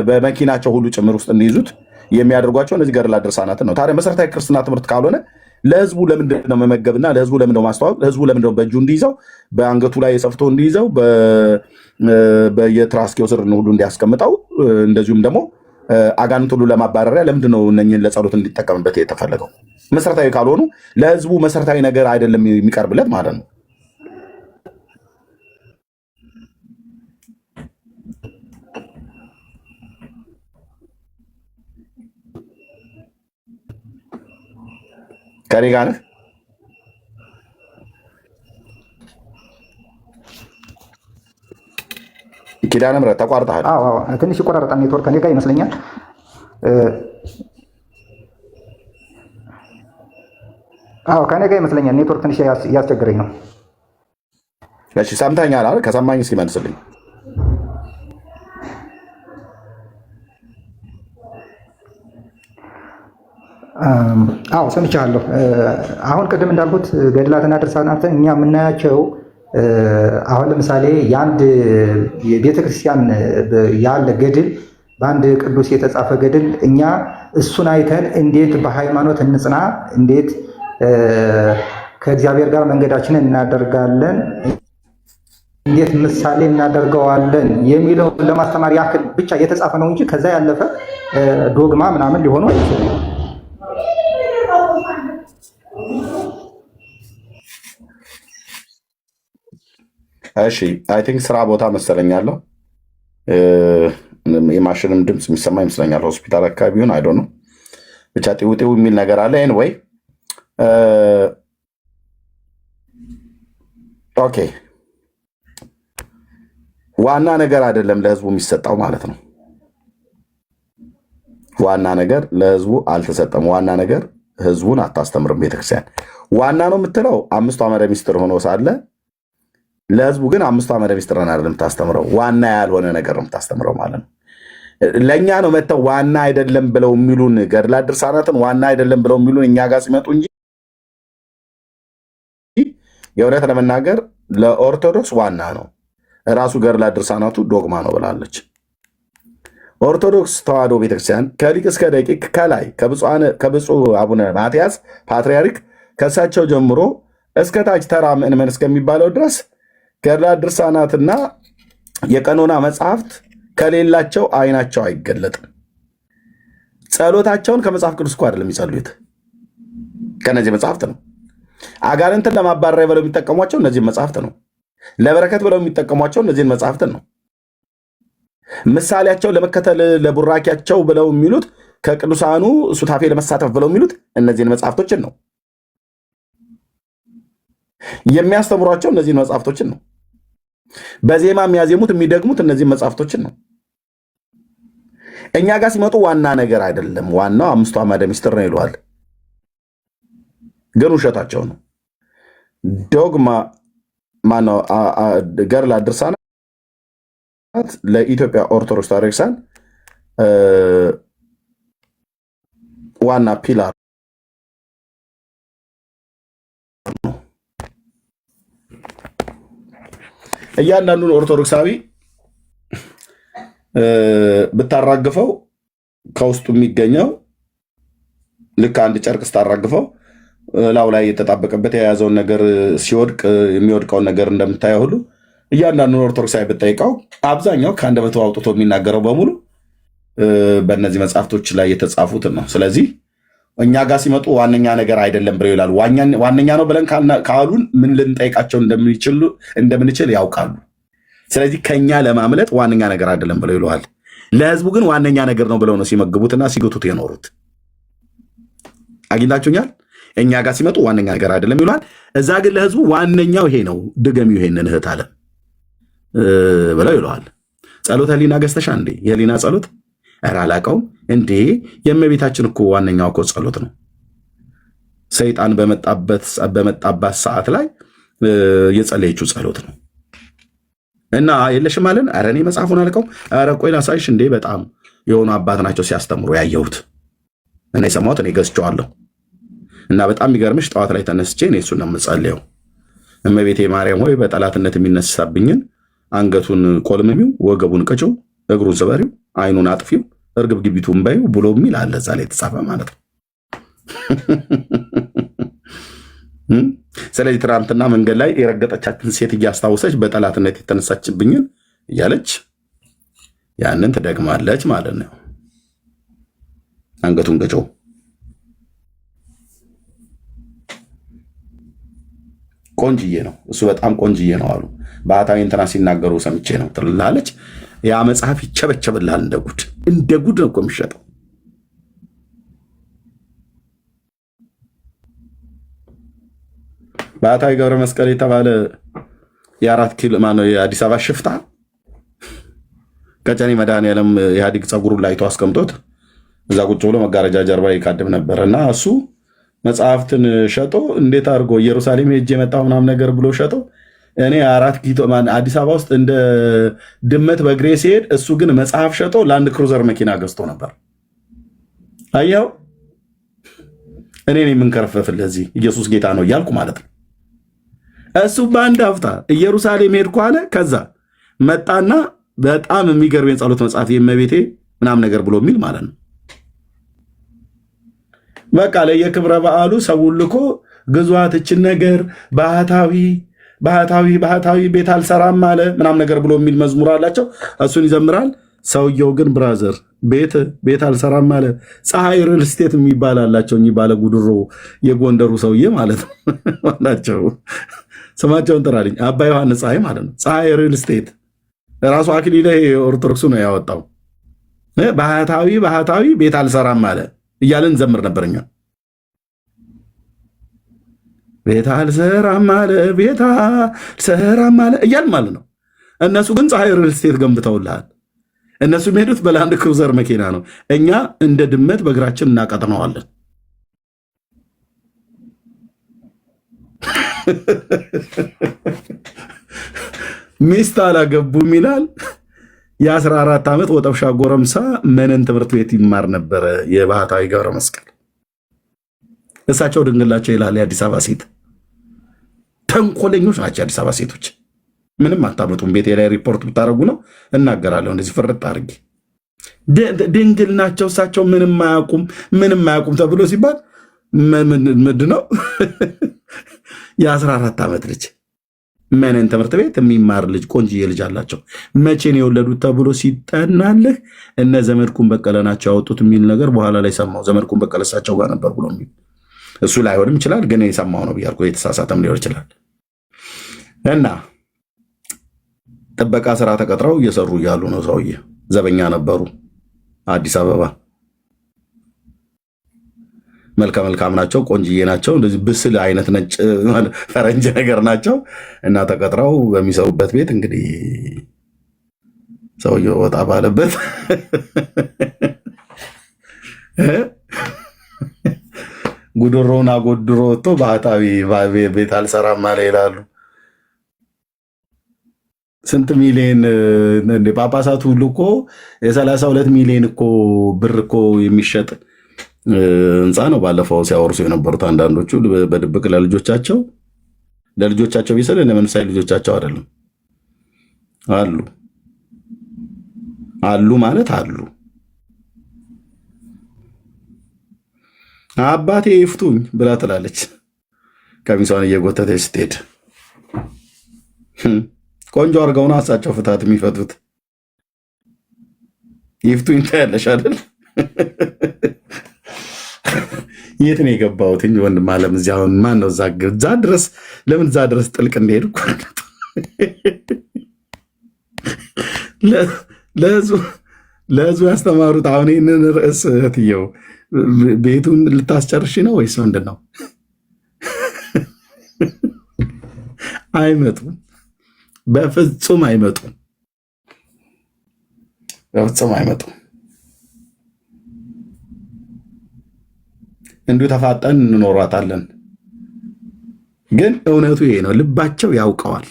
በመኪናቸው ሁሉ ጭምር ውስጥ እንዲይዙት የሚያደርጓቸው እነዚህ ገድላት ድርሳናትን ነው። ታዲያ መሰረታዊ ክርስትና ትምህርት ካልሆነ ለህዝቡ ለምንድን ነው መመገብና ለህዝቡ ለምንድን ነው ማስተዋወቅ? ለህዝቡ ለምንድን ነው በእጁ እንዲይዘው በአንገቱ ላይ ሰፍቶ እንዲይዘው በየትራስኬው ስር ሁሉ እንዲያስቀምጠው እንደዚሁም ደግሞ አጋንንት ሁሉ ለማባረሪያ ለምንድን ነው እነኝህን ለጸሎት እንዲጠቀምበት የተፈለገው? መሰረታዊ ካልሆኑ ለህዝቡ መሰረታዊ ነገር አይደለም የሚቀርብለት ማለት ነው። ከኔ ጋር ነህ? ኪዳነ ምሕረት ተቋርጠሃል። ትንሽ ይቆራረጣል ኔትወርክ ከኔ ጋር ይመስለኛል። ከኔ ጋር ይመስለኛል ኔትወርክ ትንሽ እያስቸገረኝ ነው። እሺ ሰምተኛል አይደል? ከሰማኝ እስኪ መልስልኝ። ሰምቻለሁ። አሁን ቅድም እንዳልኩት ገድላትና ድርሳናትን እኛ የምናያቸው አሁን ለምሳሌ የአንድ የቤተክርስቲያን ያለ ገድል በአንድ ቅዱስ የተጻፈ ገድል እኛ እሱን አይተን እንዴት በሃይማኖት እንጽና፣ እንዴት ከእግዚአብሔር ጋር መንገዳችንን እናደርጋለን፣ እንዴት ምሳሌ እናደርገዋለን የሚለው ለማስተማር ያክል ብቻ የተጻፈ ነው እንጂ ከዛ ያለፈ ዶግማ ምናምን ሊሆኑ አይችልም። እሺ አይ ቲንክ ስራ ቦታ መሰለኛለሁ። የማሽንም ድምፅ የሚሰማ ይመስለኛል። ሆስፒታል አካባቢ ሆን አይዶ ነው ብቻ ጢው ጢው የሚል ነገር አለ። ኤኒዌይ ኦኬ፣ ዋና ነገር አይደለም ለህዝቡ የሚሰጠው ማለት ነው። ዋና ነገር ለህዝቡ አልተሰጠም። ዋና ነገር ህዝቡን አታስተምርም ቤተክርስቲያን። ዋና ነው የምትለው አምስቱ አመደ ሚስጥር ሆኖ ሳለ ለህዝቡ ግን አምስቱ አመደ ሚስጥርን አይደለም የምታስተምረው፣ ዋና ያልሆነ ነገር ነው የምታስተምረው ማለት ነው። ለእኛ ነው መጥተው ዋና አይደለም ብለው የሚሉን ገድላት ድርሳናትን ዋና አይደለም ብለው የሚሉን እኛ ጋር ሲመጡ እንጂ የእውነት ለመናገር ለኦርቶዶክስ ዋና ነው። ራሱ ገድላት ድርሳናቱ ዶግማ ነው ብላለች። ኦርቶዶክስ ተዋሕዶ ቤተክርስቲያን ከሊቅ እስከ ደቂቅ ከላይ ከብፁዕ አቡነ ማትያስ ፓትርያርክ ከእሳቸው ጀምሮ እስከ ታች ተራ ምእመን እስከሚባለው ድረስ ገድላት ድርሳናትና የቀኖና መጽሐፍት ከሌላቸው አይናቸው አይገለጥም። ጸሎታቸውን ከመጽሐፍ ቅዱስ እኮ አይደለም የሚጸልዩት፣ ከነዚህ መጽሐፍት ነው። አጋንንትን ለማባረር ብለው የሚጠቀሟቸው እነዚህን መጽሐፍት ነው። ለበረከት ብለው የሚጠቀሟቸው እነዚህን መጽሐፍትን ነው። ምሳሌያቸው ለመከተል ለቡራኪያቸው ብለው የሚሉት ከቅዱሳኑ ሱታፌ ለመሳተፍ ብለው የሚሉት እነዚህን መጽሐፍቶችን ነው። የሚያስተምሯቸው እነዚህን መጽሐፍቶችን ነው። በዜማ የሚያዜሙት የሚደግሙት እነዚህን መጽሐፍቶችን ነው። እኛ ጋር ሲመጡ ዋና ነገር አይደለም፣ ዋናው አምስቱ አዕማደ ምስጢር ነው ይለዋል። ግን ውሸታቸው ነው። ዶግማ ማነው? ገድላት ድርሳናት ለኢትዮጵያ ኦርቶዶክስ ተዋሕዶ ቤተክርስቲያን ዋና ፒላር ነው። እያንዳንዱን ኦርቶዶክሳዊ ብታራግፈው ከውስጡ የሚገኘው ልክ አንድ ጨርቅ ስታራግፈው ላው ላይ የተጣበቀበት የያዘውን ነገር ሲወድቅ የሚወድቀውን ነገር እንደምታየው ሁሉ እያንዳንዱን ኦርቶዶክሳዊ ብጠይቀው አብዛኛው ከአንደበቱ አውጥቶ የሚናገረው በሙሉ በእነዚህ መጽሐፍቶች ላይ የተጻፉትን ነው። ስለዚህ እኛ ጋር ሲመጡ ዋነኛ ነገር አይደለም ብለው ይላሉ። ዋነኛ ነው ብለን ካሉን ምን ልንጠይቃቸው እንደምንችል ያውቃሉ። ስለዚህ ከኛ ለማምለጥ ዋነኛ ነገር አይደለም ብለው ይለዋል። ለህዝቡ ግን ዋነኛ ነገር ነው ብለው ነው ሲመግቡትና ሲገቱት የኖሩት። አግኝታችሁኛል? እኛ ጋር ሲመጡ ዋነኛ ነገር አይደለም ይለዋል። እዛ ግን ለህዝቡ ዋነኛው ይሄ ነው፣ ድገሚው ይሄንን እህት አለ ብለው ይለዋል። ጸሎተ ህሊና ገዝተሻ እንዴ? የህሊና ጸሎት ኧረ አላውቀውም እንዴ? የእመቤታችን እኮ ዋነኛው እኮ ጸሎት ነው። ሰይጣን በመጣባት ሰዓት ላይ የጸለየችው ጸሎት ነው። እና የለሽም አለን። ኧረ እኔ መጽሐፉን አልቀውም። ኧረ ቆይ ላሳይሽ እንዴ? በጣም የሆኑ አባት ናቸው ሲያስተምሩ ያየሁት እና የሰማሁት እኔ ገዝቼዋለሁ። እና በጣም የሚገርምሽ ጠዋት ላይ ተነስቼ እኔ እሱን ነው የምጸልየው። እመቤቴ ማርያም ሆይ በጠላትነት የሚነሳብኝን አንገቱን ቆልምሚው፣ ወገቡን ቅጭው፣ እግሩን ስበሪው፣ አይኑን አጥፊው፣ እርግብ ግቢቱን በይው ብሎ የሚል አለ እዛ ላይ የተጻፈ ማለት ነው። ስለዚህ ትናንትና መንገድ ላይ የረገጠቻትን ሴት እያስታወሰች በጠላትነት የተነሳችብኝን እያለች ያንን ትደግማለች ማለት ነው። አንገቱን ቅጭው ቆንጅዬ ነው እሱ፣ በጣም ቆንጅዬ ነው አሉ ባህታዊ እንትና ሲናገሩ ሰምቼ ነው ትላለች። ያ መጽሐፍ ይቸበቸብልሃል እንደ ጉድ ነው እኮ የሚሸጠው። ባህታዊ ገብረ መስቀል የተባለ የአራት ኪሎ ማነው የአዲስ አበባ ሽፍታ ቀጨኔ መድኃኔዓለም ኢህአዴግ ፀጉሩን ላይቶ አስቀምጦት እዛ ቁጭ ብሎ መጋረጃ ጀርባ ይካድም ነበር እና እሱ መጽሐፍትን ሸጦ እንዴት አድርጎ ኢየሩሳሌም ሄጄ የመጣው ምናምን ነገር ብሎ ሸጦ እኔ አዲስ አበባ ውስጥ እንደ ድመት በእግሬ ሲሄድ እሱ ግን መጽሐፍ ሸጦ ላንድ ክሩዘር መኪና ገዝቶ ነበር። አያው እኔ የምንከረፈፍልህ እዚህ ኢየሱስ ጌታ ነው እያልኩ ማለት ነው። እሱ በአንድ ሀፍታ ኢየሩሳሌም ሄድኩ አለ። ከዛ መጣና በጣም የሚገርም የጸሎት መጽሐፍ የእመቤቴ ምናምን ነገር ብሎ የሚል ማለት ነው። በቃ ለየክብረ በዓሉ ሰውን ልኮ ግዟት እችን ነገር ባህታዊ ቤት አልሰራም አለ ምናምን ነገር ብሎ የሚል መዝሙር አላቸው። እሱን ይዘምራል። ሰውየው ግን ብራዘር ቤት አልሰራም አለ። ፀሐይ ሪል ስቴት የሚባል አላቸው። እኚህ ባለ ጉድሮ የጎንደሩ ሰውዬ ማለት ነው ናቸው። ስማቸውን ጥራልኝ። አባ ዮሐንስ ፀሐይ ማለት ነው። ፀሐይ ሪል ስቴት ራሱ አክሊለ ኦርቶዶክሱ ነው ያወጣው። ባህታዊ ቤት አልሰራም አለ እያለን ዘምር ነበርኛ። ቤት አልሰራም አለ እያል ማለት ነው። እነሱ ግን ፀሐይ ሪል ስቴት ገንብተውልሃል። እነሱ የሚሄዱት በላንድ ክሩዘር መኪና ነው። እኛ እንደ ድመት በእግራችን እናቀጥነዋለን። ሚስት አላገቡም ይላል። የ14 ዓመት ወጠብሻ ጎረምሳ መነን ትምህርት ቤት ይማር ነበረ። የባህታዊ ገብረ መስቀል እሳቸው ድንግላቸው ይላል። የአዲስ አበባ ሴት ተንኮለኞች ናቸው። የአዲስ አበባ ሴቶች ምንም አታመጡም። ቤቴ ላይ ሪፖርት ብታደረጉ ነው እናገራለሁ። እንደዚህ ፍርጥ አድርጌ ድንግል ናቸው እሳቸው ምንም አያውቁም ተብሎ ሲባል ምንድን ነው? የ14 ዓመት ልጅ መነን ትምህርት ቤት የሚማር ልጅ ቆንጅዬ ልጅ አላቸው። መቼን የወለዱት ተብሎ ሲጠናልህ እነ ዘመድኩን በቀለ ናቸው ያወጡት የሚል ነገር በኋላ ላይ ሰማሁ። ዘመድኩን በቀለ እሳቸው ጋር ነበር ብሎ የሚል እሱ ላይሆንም ይችላል፣ ግን የሰማሁ ነው ብያልኩ የተሳሳተም ሊሆን ይችላል። እና ጥበቃ ስራ ተቀጥረው እየሰሩ እያሉ ነው። ሰውዬ ዘበኛ ነበሩ አዲስ አበባ። መልከ መልካም ናቸው፣ ቆንጅዬ ናቸው። እንደዚህ ብስል አይነት ነጭ ፈረንጅ ነገር ናቸው። እና ተቀጥረው በሚሰሩበት ቤት እንግዲህ ሰውየው ወጣ ባለበት ጉድሮውን አጎድሮ ወጥቶ ባህታዊ ቤት አልሰራም አለ ይላሉ። ስንት ሚሊዮን ጳጳሳት ሁሉ እኮ የ32 ሚሊዮን እኮ ብር እኮ የሚሸጥ ህንፃ ነው ባለፈው ሲያወርሱ የነበሩት አንዳንዶቹ በድብቅ ለልጆቻቸው ቢስል ለመንሳይ ልጆቻቸው አይደለም አሉ ማለት አሉ። አባቴ ይፍቱኝ ብላ ትላለች ቀሚሷን እየጎተተች ስትሄድ። ቆንጆ አድርገው ነው እሳቸው ፍታት የሚፈቱት። ይፍቱኝ ታያለሽ አይደል? የት ነው የገባሁት እንጂ ወንድም አለም እዚህ አሁን ማን ነው እዛ ድረስ ለምን እዛ ድረስ ጥልቅ እንደሄድ ለህዝቡ ያስተማሩት። አሁን ይህንን ርዕስ እህትየው ቤቱን ልታስጨርሽ ነው ወይስ ምንድን ነው? አይመጡም፣ በፍጹም አይመጡም፣ በፍጹም አይመጡም። እንዲሁ ተፋጠን እንኖራታለን። ግን እውነቱ ይሄ ነው፣ ልባቸው ያውቀዋል።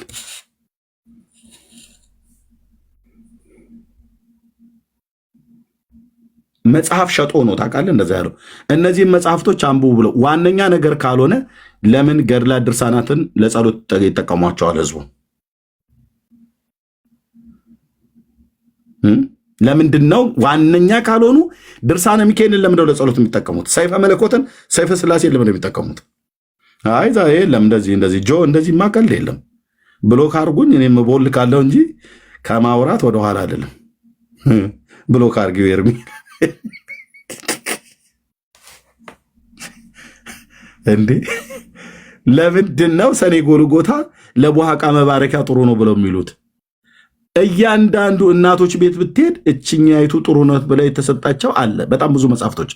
መጽሐፍ ሸጦ ነው ታውቃለህ፣ እንደዛ ያለው። እነዚህም መጽሐፍቶች አንብቡ ብለው ዋነኛ ነገር ካልሆነ ለምን ገድላት ድርሳናትን ለጸሎት ይጠቀሟቸዋል? ህዝቡ ለምንድን ነው ዋነኛ ካልሆኑ ድርሳነ ሚካኤልን ለምንድነው ለጸሎት የሚጠቀሙት? ሰይፈ መለኮትን ሰይፈ ስላሴን ለምንድነው የሚጠቀሙት? አይ የለም እንደዚህ ጆ እንደዚህ ማቀልድ የለም ብሎ ካርጉኝ እኔም ቦል ካለው እንጂ ከማውራት ወደኋላ አይደለም። ብሎ ካርጊው ኤርሚ እንዴ ለምንድን ነው ሰኔ ጎልጎታ ለቡሃቃ መባረኪያ ጥሩ ነው ብለው የሚሉት? እያንዳንዱ እናቶች ቤት ብትሄድ እችኛይቱ ጥሩ ነው ብለው የተሰጣቸው አለ። በጣም ብዙ መጽሐፍቶች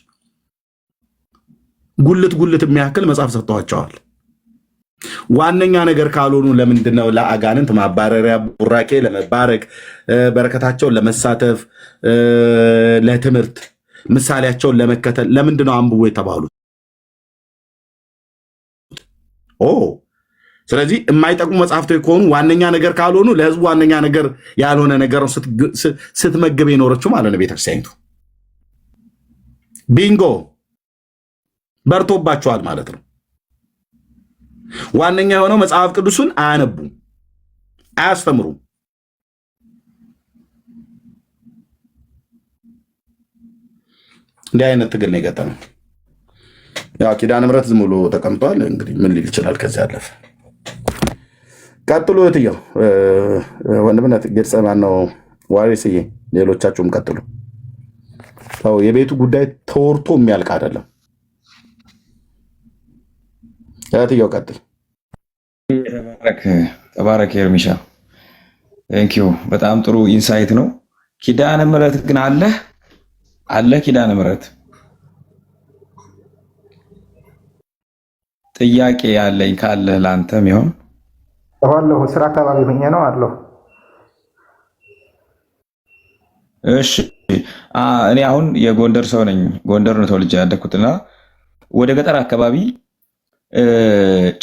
ጉልት የሚያክል መጽሐፍ ሰጥተዋቸዋል። ዋነኛ ነገር ካልሆኑ ለምንድነው ለአጋንንት ማባረሪያ ቡራኬ ለመባረክ በረከታቸውን ለመሳተፍ ለትምህርት ምሳሌያቸውን ለመከተል ለምንድነው አንብቦ የተባሉት? ስለዚህ የማይጠቅሙ መጽሐፍቶች ከሆኑ ዋነኛ ነገር ካልሆኑ ለህዝቡ ዋነኛ ነገር ያልሆነ ነገር ስትመግብ የኖረችው ማለት ነው ቤተክርስቲያኒቱ። ቢንጎ በርቶባቸዋል ማለት ነው። ዋነኛ የሆነው መጽሐፍ ቅዱስን አያነቡም፣ አያስተምሩም። እንዲህ አይነት ትግል ነው የገጠመው። ያው ኪዳነ ምሕረት ዝም ብሎ ተቀምጧል። እንግዲህ ምን ሊል ይችላል? ከዚህ አለፈ። ቀጥሉ እህትየው ወንድምነት ግልጽ ማነው ዋሪስዬ፣ ሌሎቻችሁም ቀጥሉ። የቤቱ ጉዳይ ተወርቶ የሚያልቅ አይደለም። እህትየው ቀጥል። ተባረክ ኤርሚሻ፣ ቴንኪው። በጣም ጥሩ ኢንሳይት ነው። ኪዳነ ምሕረት ግን አለ ኪዳነ ምሕረት ጥያቄ ያለኝ ካለ ላንተም ይሆን አለሁ። ስራ አካባቢ ሆኜ ነው አለሁ። እሺ እኔ አሁን የጎንደር ሰው ነኝ። ጎንደር ነው ተወልጄ ያደኩትና ወደ ገጠር አካባቢ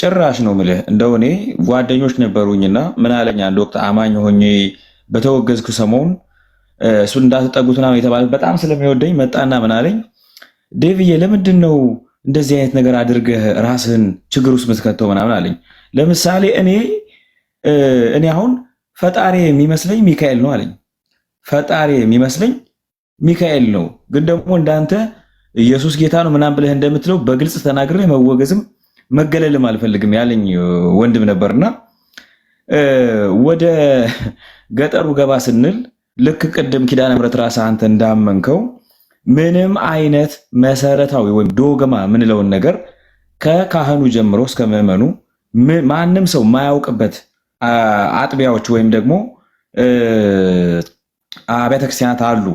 ጭራሽ ነው ምልህ። እንደው እኔ ጓደኞች ነበሩኝና ምን አለኝ አንድ ወቅት አማኝ ሆኜ በተወገዝኩ ሰሞን እሱን እንዳትጠጉት ምናምን የተባለ በጣም ስለሚወደኝ መጣና ምን አለኝ፣ ዴቭዬ ለምንድን ነው እንደዚህ አይነት ነገር አድርገህ ራስህን ችግር ውስጥ ምትከተው ምናምን አለኝ። ለምሳሌ እኔ አሁን ፈጣሪ የሚመስለኝ ሚካኤል ነው አለኝ። ፈጣሪ የሚመስለኝ ሚካኤል ነው፣ ግን ደግሞ እንዳንተ ኢየሱስ ጌታ ነው ምናምን ብለህ እንደምትለው በግልጽ ተናግረህ መወገዝም መገለልም አልፈልግም ያለኝ ወንድም ነበርና ወደ ገጠሩ ገባ ስንል ልክ ቅድም ኪዳነ ምሕረት ራስህ አንተ እንዳመንከው ምንም አይነት መሰረታዊ ወይም ዶግማ የምንለውን ነገር ከካህኑ ጀምሮ እስከ ምዕመኑ ማንም ሰው የማያውቅበት አጥቢያዎች ወይም ደግሞ አብያተ ክርስቲያናት አሉ።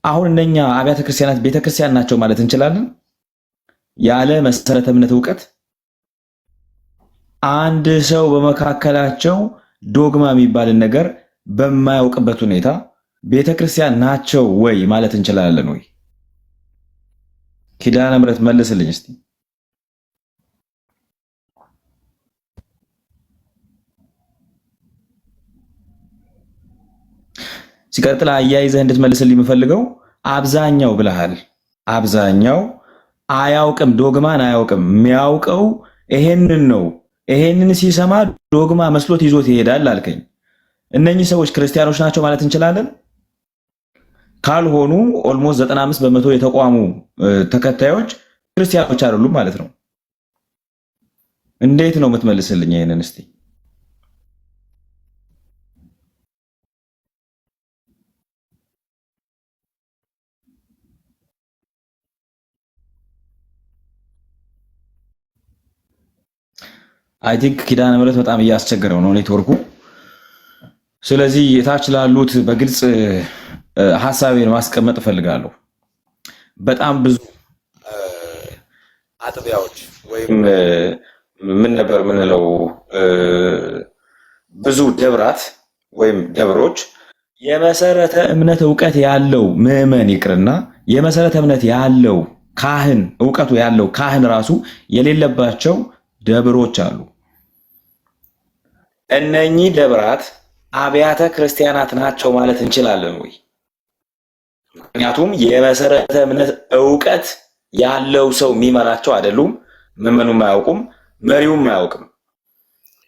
አሁን እነኛ አብያተ ክርስቲያናት ቤተክርስቲያን ናቸው ማለት እንችላለን? ያለ መሰረተ እምነት እውቀት አንድ ሰው በመካከላቸው ዶግማ የሚባልን ነገር በማያውቅበት ሁኔታ ቤተክርስቲያን ናቸው ወይ ማለት እንችላለን ወይ? ኪዳነ ምሕረት መልስልኝ እስቲ። ሲቀጥል አያይዘህ እንድትመልስልኝ የምፈልገው አብዛኛው ብለሃል። አብዛኛው አያውቅም፣ ዶግማን አያውቅም። የሚያውቀው ይሄንን ነው። ይሄንን ሲሰማ ዶግማ መስሎት ይዞት ይሄዳል አልከኝ። እነኚህ ሰዎች ክርስቲያኖች ናቸው ማለት እንችላለን? ካልሆኑ ኦልሞስት 95% የተቋሙ ተከታዮች ክርስቲያኖች አይደሉም ማለት ነው። እንዴት ነው የምትመልስልኝ ይሄንን እስቲ? አይ ቲንክ ኪዳነ ምሕረት በጣም እያስቸገረው ነው ኔትወርኩ። ስለዚህ የታች ላሉት በግልጽ ሐሳቤን ማስቀመጥ እፈልጋለሁ። በጣም ብዙ አጥቢያዎች ወይም ምን ነበር ምንለው ብዙ ደብራት ወይም ደብሮች የመሰረተ እምነት ዕውቀት ያለው ምዕመን ይቅርና የመሰረተ እምነት ያለው ካህን ዕውቀቱ ያለው ካህን ራሱ የሌለባቸው ደብሮች አሉ። እነኚህ ደብራት አብያተ ክርስቲያናት ናቸው ማለት እንችላለን ወይ? ምክንያቱም የመሰረተ እምነት ዕውቀት ያለው ሰው የሚመራቸው አይደሉም። ምዕመኑም አያውቁም፣ መሪውም አያውቅም።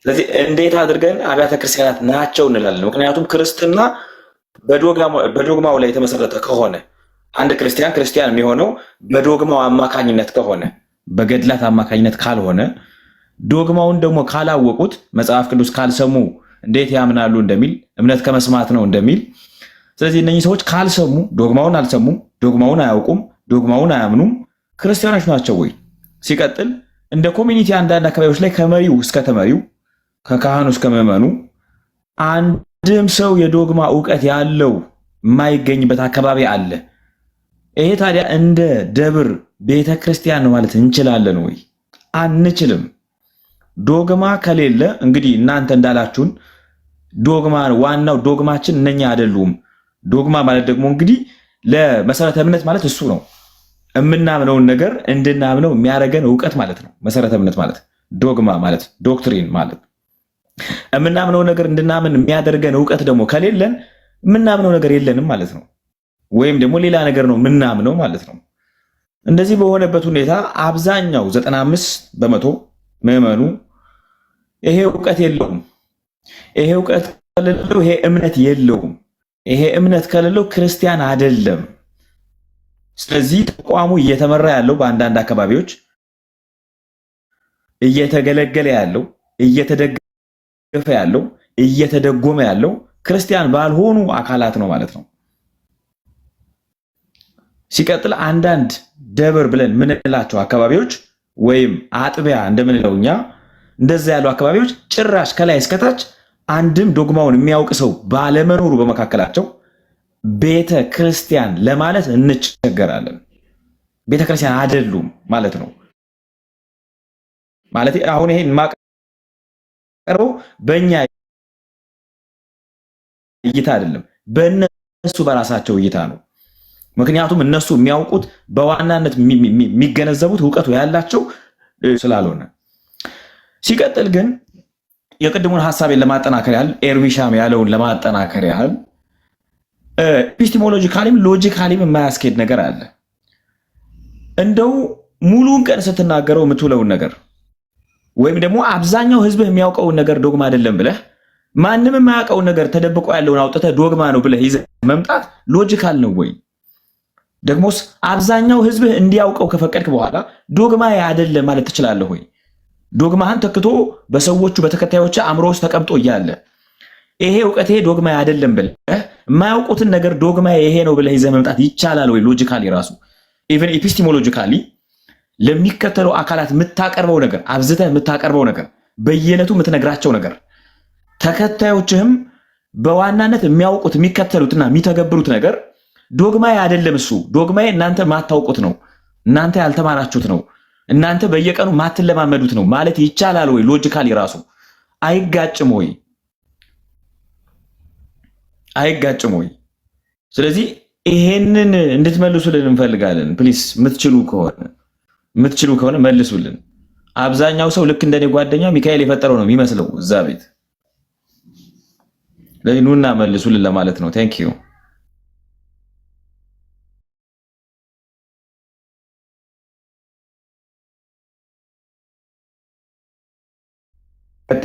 ስለዚህ እንዴት አድርገን አብያተ ክርስቲያናት ናቸው እንላለን? ምክንያቱም ክርስትና በዶግማው ላይ የተመሰረተ ከሆነ አንድ ክርስቲያን የሚሆነው በዶግማው አማካኝነት ከሆነ በገድላት አማካኝነት ካልሆነ ዶግማውን ደግሞ ካላወቁት መጽሐፍ ቅዱስ ካልሰሙ እንዴት ያምናሉ እንደሚል እምነት ከመስማት ነው እንደሚል። ስለዚህ እነኚህ ሰዎች ካልሰሙ ዶግማውን አልሰሙም፣ ዶግማውን አያውቁም፣ ዶግማውን አያምኑም፣ ክርስቲያኖች ናቸው ወይ? ሲቀጥል እንደ ኮሚኒቲ አንዳንድ አካባቢዎች ላይ ከመሪው እስከ ተመሪው ከካህኑ እስከ ምዕመኑ አንድም ሰው የዶግማ ዕውቀት ያለው የማይገኝበት አካባቢ አለ። ይሄ ታዲያ እንደ ደብር ቤተክርስቲያን ነው ማለት እንችላለን ወይ? አንችልም። ዶግማ ከሌለ እንግዲህ እናንተ እንዳላችሁን ዶግማ ዋናው ዶግማችን እነኛ አይደሉም። ዶግማ ማለት ደግሞ እንግዲህ ለመሰረተ እምነት ማለት እሱ ነው። የምናምነውን ነገር እንድናምነው የሚያደርገን ዕውቀት ማለት ነው መሰረተ እምነት ማለት። ዶግማ ማለት ዶክትሪን ማለት የምናምነው ነገር እንድናምን የሚያደርገን ዕውቀት ደግሞ ከሌለን የምናምነው ነገር የለንም ማለት ነው። ወይም ደግሞ ሌላ ነገር ነው የምናምነው ማለት ነው። እንደዚህ በሆነበት ሁኔታ አብዛኛው 95% ምዕመኑ ይሄ ዕውቀት የለውም። ይሄ ዕውቀት ከሌለው ይሄ እምነት የለውም። ይሄ እምነት ከሌለው ክርስቲያን አይደለም። ስለዚህ ተቋሙ እየተመራ ያለው በአንዳንድ አካባቢዎች እየተገለገለ ያለው እየተደገፈ ያለው እየተደጎመ ያለው ክርስቲያን ባልሆኑ አካላት ነው ማለት ነው። ሲቀጥል አንዳንድ ደብር ብለን ምንላቸው አካባቢዎች ወይም አጥቢያ እንደምንለው እኛ እንደዛ ያሉ አካባቢዎች ጭራሽ ከላይ እስከታች አንድም ዶግማውን የሚያውቅ ሰው ባለመኖሩ በመካከላቸው ቤተ ክርስቲያን ለማለት እንቸገራለን። ቤተ ክርስቲያን አይደሉም ማለት ነው። ማለት አሁን ይሄን ማቀርበው በእኛ እይታ አይደለም፣ በእነሱ በራሳቸው እይታ ነው። ምክንያቱም እነሱ የሚያውቁት በዋናነት የሚገነዘቡት እውቀቱ ያላቸው ስላልሆነ። ሲቀጥል ግን የቅድሙን ሐሳቤን ለማጠናከር ያህል ኤርሚሻም ያለውን ለማጠናከር ያህል ኤፒስቲሞሎጂካሊም ሎጂካሊም የማያስኬድ ነገር አለ። እንደው ሙሉን ቀን ስትናገረው የምትውለውን ነገር ወይም ደግሞ አብዛኛው ህዝብህ የሚያውቀውን ነገር ዶግማ አይደለም ብለህ ማንም የማያውቀውን ነገር ተደብቆ ያለውን አውጥተህ ዶግማ ነው ብለህ ይዘህ መምጣት ሎጂካል ነው ወይ? ደግሞስ አብዛኛው ህዝብህ እንዲያውቀው ከፈቀድክ በኋላ ዶግማ አይደለም ማለት ትችላለህ ወይ? ዶግማህን ተክቶ በሰዎቹ በተከታዮች አእምሮ ውስጥ ተቀምጦ እያለ ይሄ እውቀቴ ዶግማ አይደለም ብለህ የማያውቁትን ነገር ዶግማ ይሄ ነው ብለህ ይዘህ መምጣት ይቻላል ወይ? ሎጂካሊ ራሱ ኢቨን ኤፒስቲሞሎጂካሊ ለሚከተለው አካላት የምታቀርበው ነገር አብዝተህ የምታቀርበው ነገር በየነቱ የምትነግራቸው ነገር ተከታዮችህም በዋናነት የሚያውቁት የሚከተሉትና የሚተገብሩት ነገር ዶግማዬ አይደለም። እሱ ዶግማዬ እናንተ ማታውቁት ነው፣ እናንተ ያልተማራችሁት ነው፣ እናንተ በየቀኑ ማትለማመዱት ነው ማለት ይቻላል ወይ? ሎጂካሊ ራሱ አይጋጭም ወይ? አይጋጭም ወይ? ስለዚህ ይሄንን እንድትመልሱልን እንፈልጋለን። ፕሊስ የምትችሉ ከሆነ መልሱልን። አብዛኛው ሰው ልክ እንደኔ ጓደኛ ሚካኤል የፈጠረው ነው የሚመስለው እዛ ቤት። ስለዚህ ኑና መልሱልን ለማለት ነው። ቴንክ ዩ።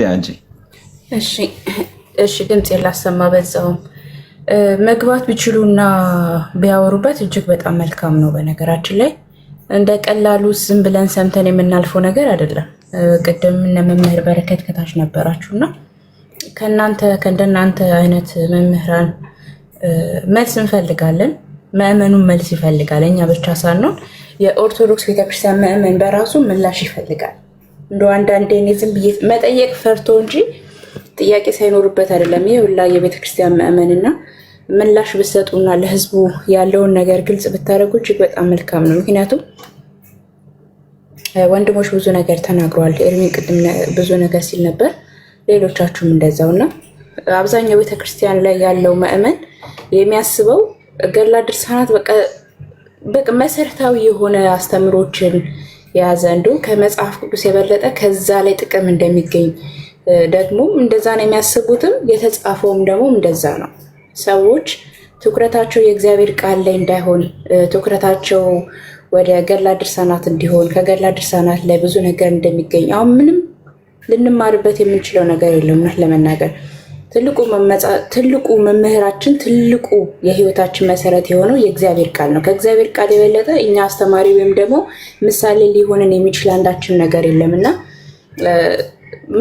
አንቺ እሺ ድምጽ ላሰማ በዛውም መግባት ቢችሉና ቢያወሩበት እጅግ በጣም መልካም ነው። በነገራችን ላይ እንደ ቀላሉ ዝም ብለን ሰምተን የምናልፈው ነገር አይደለም። ቅድም እነ መምህር በረከት ከታች ነበራችሁና ከእንደናንተ አይነት መምህራን መልስ እንፈልጋለን። ምዕመኑን መልስ ይፈልጋል። እኛ ብቻ ሳንሆን የኦርቶዶክስ ቤተክርስቲያን ምዕመን በራሱ ምላሽ ይፈልጋል። እንደ አንዳንዴ እኔ ዝም ብዬ መጠየቅ ፈርቶ እንጂ ጥያቄ ሳይኖርበት አይደለም። ይሄ ሁላ የቤተክርስቲያን ምዕመንና ምላሽ ብትሰጡና ለህዝቡ ያለውን ነገር ግልጽ ብታደርጉ እጅግ በጣም መልካም ነው። ምክንያቱም ወንድሞች ብዙ ነገር ተናግረዋል። ኤርሚ ቅድም ብዙ ነገር ሲል ነበር፣ ሌሎቻችሁም እንደዛውና አብዛኛው ቤተክርስቲያን ላይ ያለው ምዕመን የሚያስበው ገድላ ድርሳናት በቃ መሰረታዊ የሆነ አስተምሮችን የያዘ እንዲሁም ከመጽሐፍ ቅዱስ የበለጠ ከዛ ላይ ጥቅም እንደሚገኝ ደግሞ እንደዛ ነው የሚያስቡትም። የተጻፈውም ደግሞ እንደዛ ነው። ሰዎች ትኩረታቸው የእግዚአብሔር ቃል ላይ እንዳይሆን ትኩረታቸው ወደ ገድላ ድርሳናት እንዲሆን ከገድላ ድርሳናት ላይ ብዙ ነገር እንደሚገኝ አሁን ምንም ልንማርበት የምንችለው ነገር የለም። ለመናገር ትልቁ መምህራችን ትልቁ የህይወታችን መሰረት የሆነው የእግዚአብሔር ቃል ነው። ከእግዚአብሔር ቃል የበለጠ እኛ አስተማሪ ወይም ደግሞ ምሳሌ ሊሆንን የሚችል አንዳችን ነገር የለምና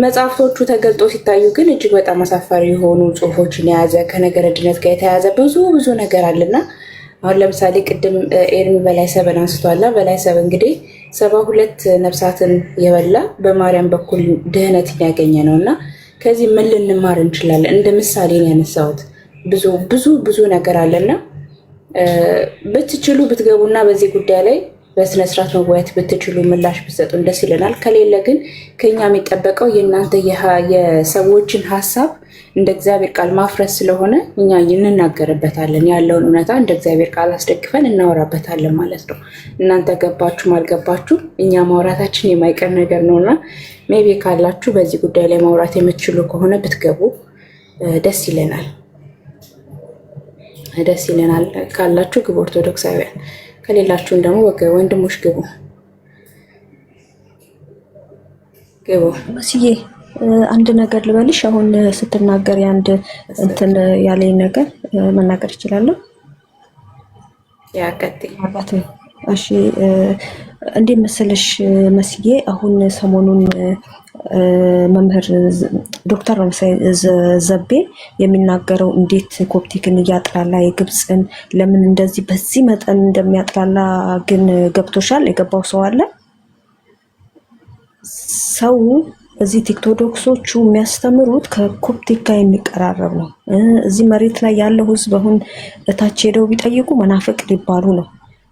መጽሐፍቶቹ ተገልጦ ሲታዩ ግን እጅግ በጣም አሳፋሪ የሆኑ ጽሁፎችን የያዘ ከነገረ ድነት ጋር የተያዘ ብዙ ነገር አለና አሁን ለምሳሌ ቅድም ኤርሚ በላይሰብን አንስቷላ። በላይሰብ እንግዲህ 72 ነፍሳትን የበላ በማርያም በኩል ድህነትን ያገኘ ነው እና ከዚህ ምን ልንማር እንችላለን? እንደ ምሳሌ ነው ያነሳሁት። ብዙ ነገር አለና ብትችሉ ብትገቡና በዚህ ጉዳይ ላይ በስነስርዓት መወያየት ብትችሉ ምላሽ ብትሰጡን ደስ ይለናል። ከሌለ ግን ከኛ የሚጠበቀው የእናንተ የሰዎችን ሀሳብ እንደ እግዚአብሔር ቃል ማፍረስ ስለሆነ እኛ እንናገርበታለን። ያለውን እውነታ እንደ እግዚአብሔር ቃል አስደግፈን እናወራበታለን ማለት ነው። እናንተ ገባችሁም አልገባችሁም እኛ ማውራታችን የማይቀር ነገር ነውና ሜቢ ካላችሁ በዚህ ጉዳይ ላይ ማውራት የምትችሉ ከሆነ ብትገቡ ደስ ይለናል። ካላችሁ ግቡ ኦርቶዶክሳውያን፣ ከሌላችሁም ደግሞ ወንድሞች ግቡ። መስዬ አንድ ነገር ልበልሽ። አሁን ስትናገር አንድ እንትን ያለኝ ነገር መናገር እችላለሁ? ያቀጥል። እሺ እንዴት መሰለሽ መስዬ፣ አሁን ሰሞኑን መምህር ዶክተር ዘቤ የሚናገረው እንዴት ኮፕቲክን እያጥላላ የግብፅን ለምን እንደዚህ በዚህ መጠን እንደሚያጥላላ ግን ገብቶሻል? የገባው ሰው አለ? ሰው እዚህ ቲክቶዶክሶቹ የሚያስተምሩት ከኮፕቲክ ጋር የሚቀራረብ ነው። እዚህ መሬት ላይ ያለው ህዝብ አሁን እታች ሄደው ቢጠይቁ መናፍቅ ሊባሉ ነው።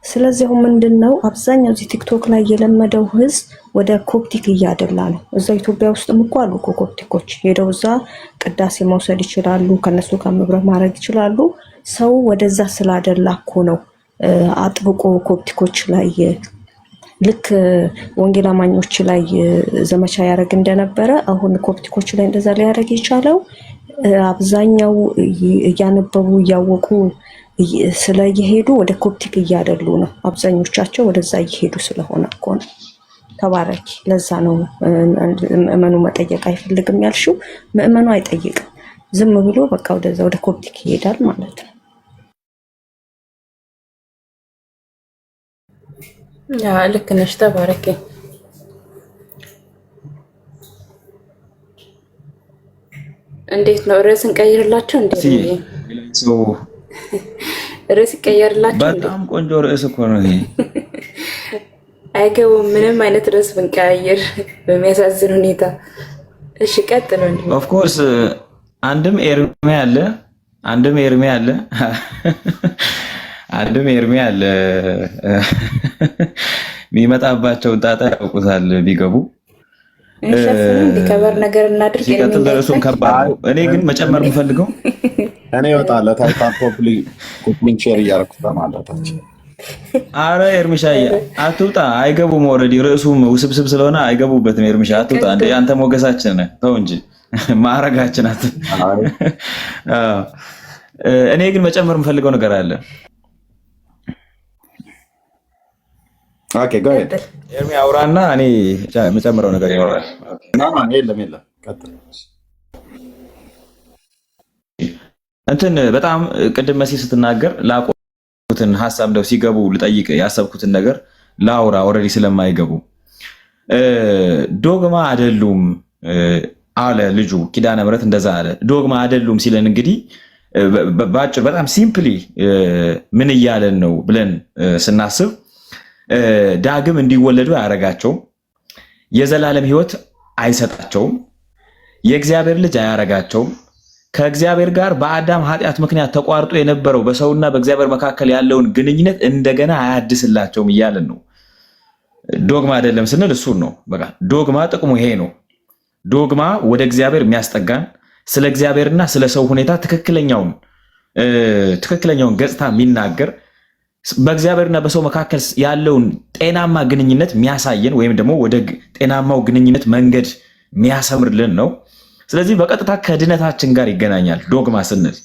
ስለዚህ አሁን ምንድነው አብዛኛው እዚህ ቲክቶክ ላይ የለመደው ህዝብ ወደ ኮፕቲክ እያደላ ነው። እዛ ኢትዮጵያ ውስጥም እኮ አሉ ኮፕቲኮች ሄደው እዛ ቅዳሴ መውሰድ ይችላሉ፣ ከነሱ ጋር መብረር ማድረግ ይችላሉ። ሰው ወደዛ ስላደላ እኮ ነው አጥብቆ ኮፕቲኮች ላይ ልክ ወንጌል አማኞች ላይ ዘመቻ ያደረግ እንደነበረ አሁን ኮፕቲኮች ላይ እንደዛ ሊያደርግ የቻለው አብዛኛው እያነበቡ እያወቁ ስለየሄዱ ወደ ኮፕቲክ እያደሉ ነው። አብዛኞቻቸው ወደዛ እየሄዱ ስለሆነ እኮ ነው። ተባረኪ። ለዛ ነው ምእመኑ መጠየቅ አይፈልግም ያልሽው። ምእመኑ አይጠይቅም፣ ዝም ብሎ በቃ ወደዛ ወደ ኮፕቲክ ይሄዳል ማለት ነው። ያ ልክ ነሽ። ተባረኪ። እንዴት ነው ርዕስ እንቀይርላቸው? እንዴት ነው ርዕስ ይቀየርላቸው? በጣም ቆንጆ ርዕስ እኮ ነው ይሄ። አይገቡም ምንም አይነት ርዕስ ብንቀያየር በሚያሳዝን ሁኔታ። እሺ ቀጥሉ። ኦፍ ኮርስ አንድም ኤርሚ አለ አንድም ኤርሚ አለ የሚመጣባቸውን ጣጣ ያውቁታል ቢገቡ። ከበር ነገር እናድርግ። ሲቀጥል ርዕሱም ከባድ ነው። እኔ ግን መጨመር የምፈልገው እኔ እወጣለሁ። ኮፕሊንግ ሼር እያደረኩት በማለታችን አረ ኤርሚሻዬ አትውጣ፣ አይገቡም። ኦልሬዲ ርዕሱም ውስብስብ ስለሆነ አይገቡበትም። ኤርሚሻ አትውጣ እንዴ! አንተ ሞገሳችን ነህ፣ ተው እንጂ ማዕረጋችን አት እኔ ግን መጨመር የምፈልገው ነገር አለ። ኦኬ ጎ አሄድ ኤርሚ አውራና እኔ የምጨምረው ነገር ይኖራል። የለም ቀጥል። እንትን በጣም ቅድም መሲ ስትናገር ላቆትን ሐሳብ እንደው ሲገቡ ልጠይቅ ያሰብኩትን ነገር ላውራ። ኦልሬዲ ስለማይገቡ ዶግማ አይደሉም አለ ልጁ ኪዳነ ምሕረት እንደዛ አለ። ዶግማ አይደሉም ሲለን እንግዲህ ባጭር በጣም ሲምፕሊ ምን እያለን ነው ብለን ስናስብ ዳግም እንዲወለዱ አያረጋቸውም፣ የዘላለም ሕይወት አይሰጣቸውም፣ የእግዚአብሔር ልጅ አያረጋቸውም፣ ከእግዚአብሔር ጋር በአዳም ኃጢአት ምክንያት ተቋርጦ የነበረው በሰውና በእግዚአብሔር መካከል ያለውን ግንኙነት እንደገና አያድስላቸውም እያለን ነው። ዶግማ አይደለም ስንል እሱን ነው። በቃ ዶግማ ጥቅሙ ይሄ ነው። ዶግማ ወደ እግዚአብሔር የሚያስጠጋን ስለ እግዚአብሔርና ስለ ሰው ሁኔታ ትክክለኛውን ገጽታ የሚናገር በእግዚአብሔርና በሰው መካከል ያለውን ጤናማ ግንኙነት የሚያሳየን ወይም ደግሞ ወደ ጤናማው ግንኙነት መንገድ የሚያሰምርልን ነው። ስለዚህ በቀጥታ ከድነታችን ጋር ይገናኛል። ዶግማ ስንል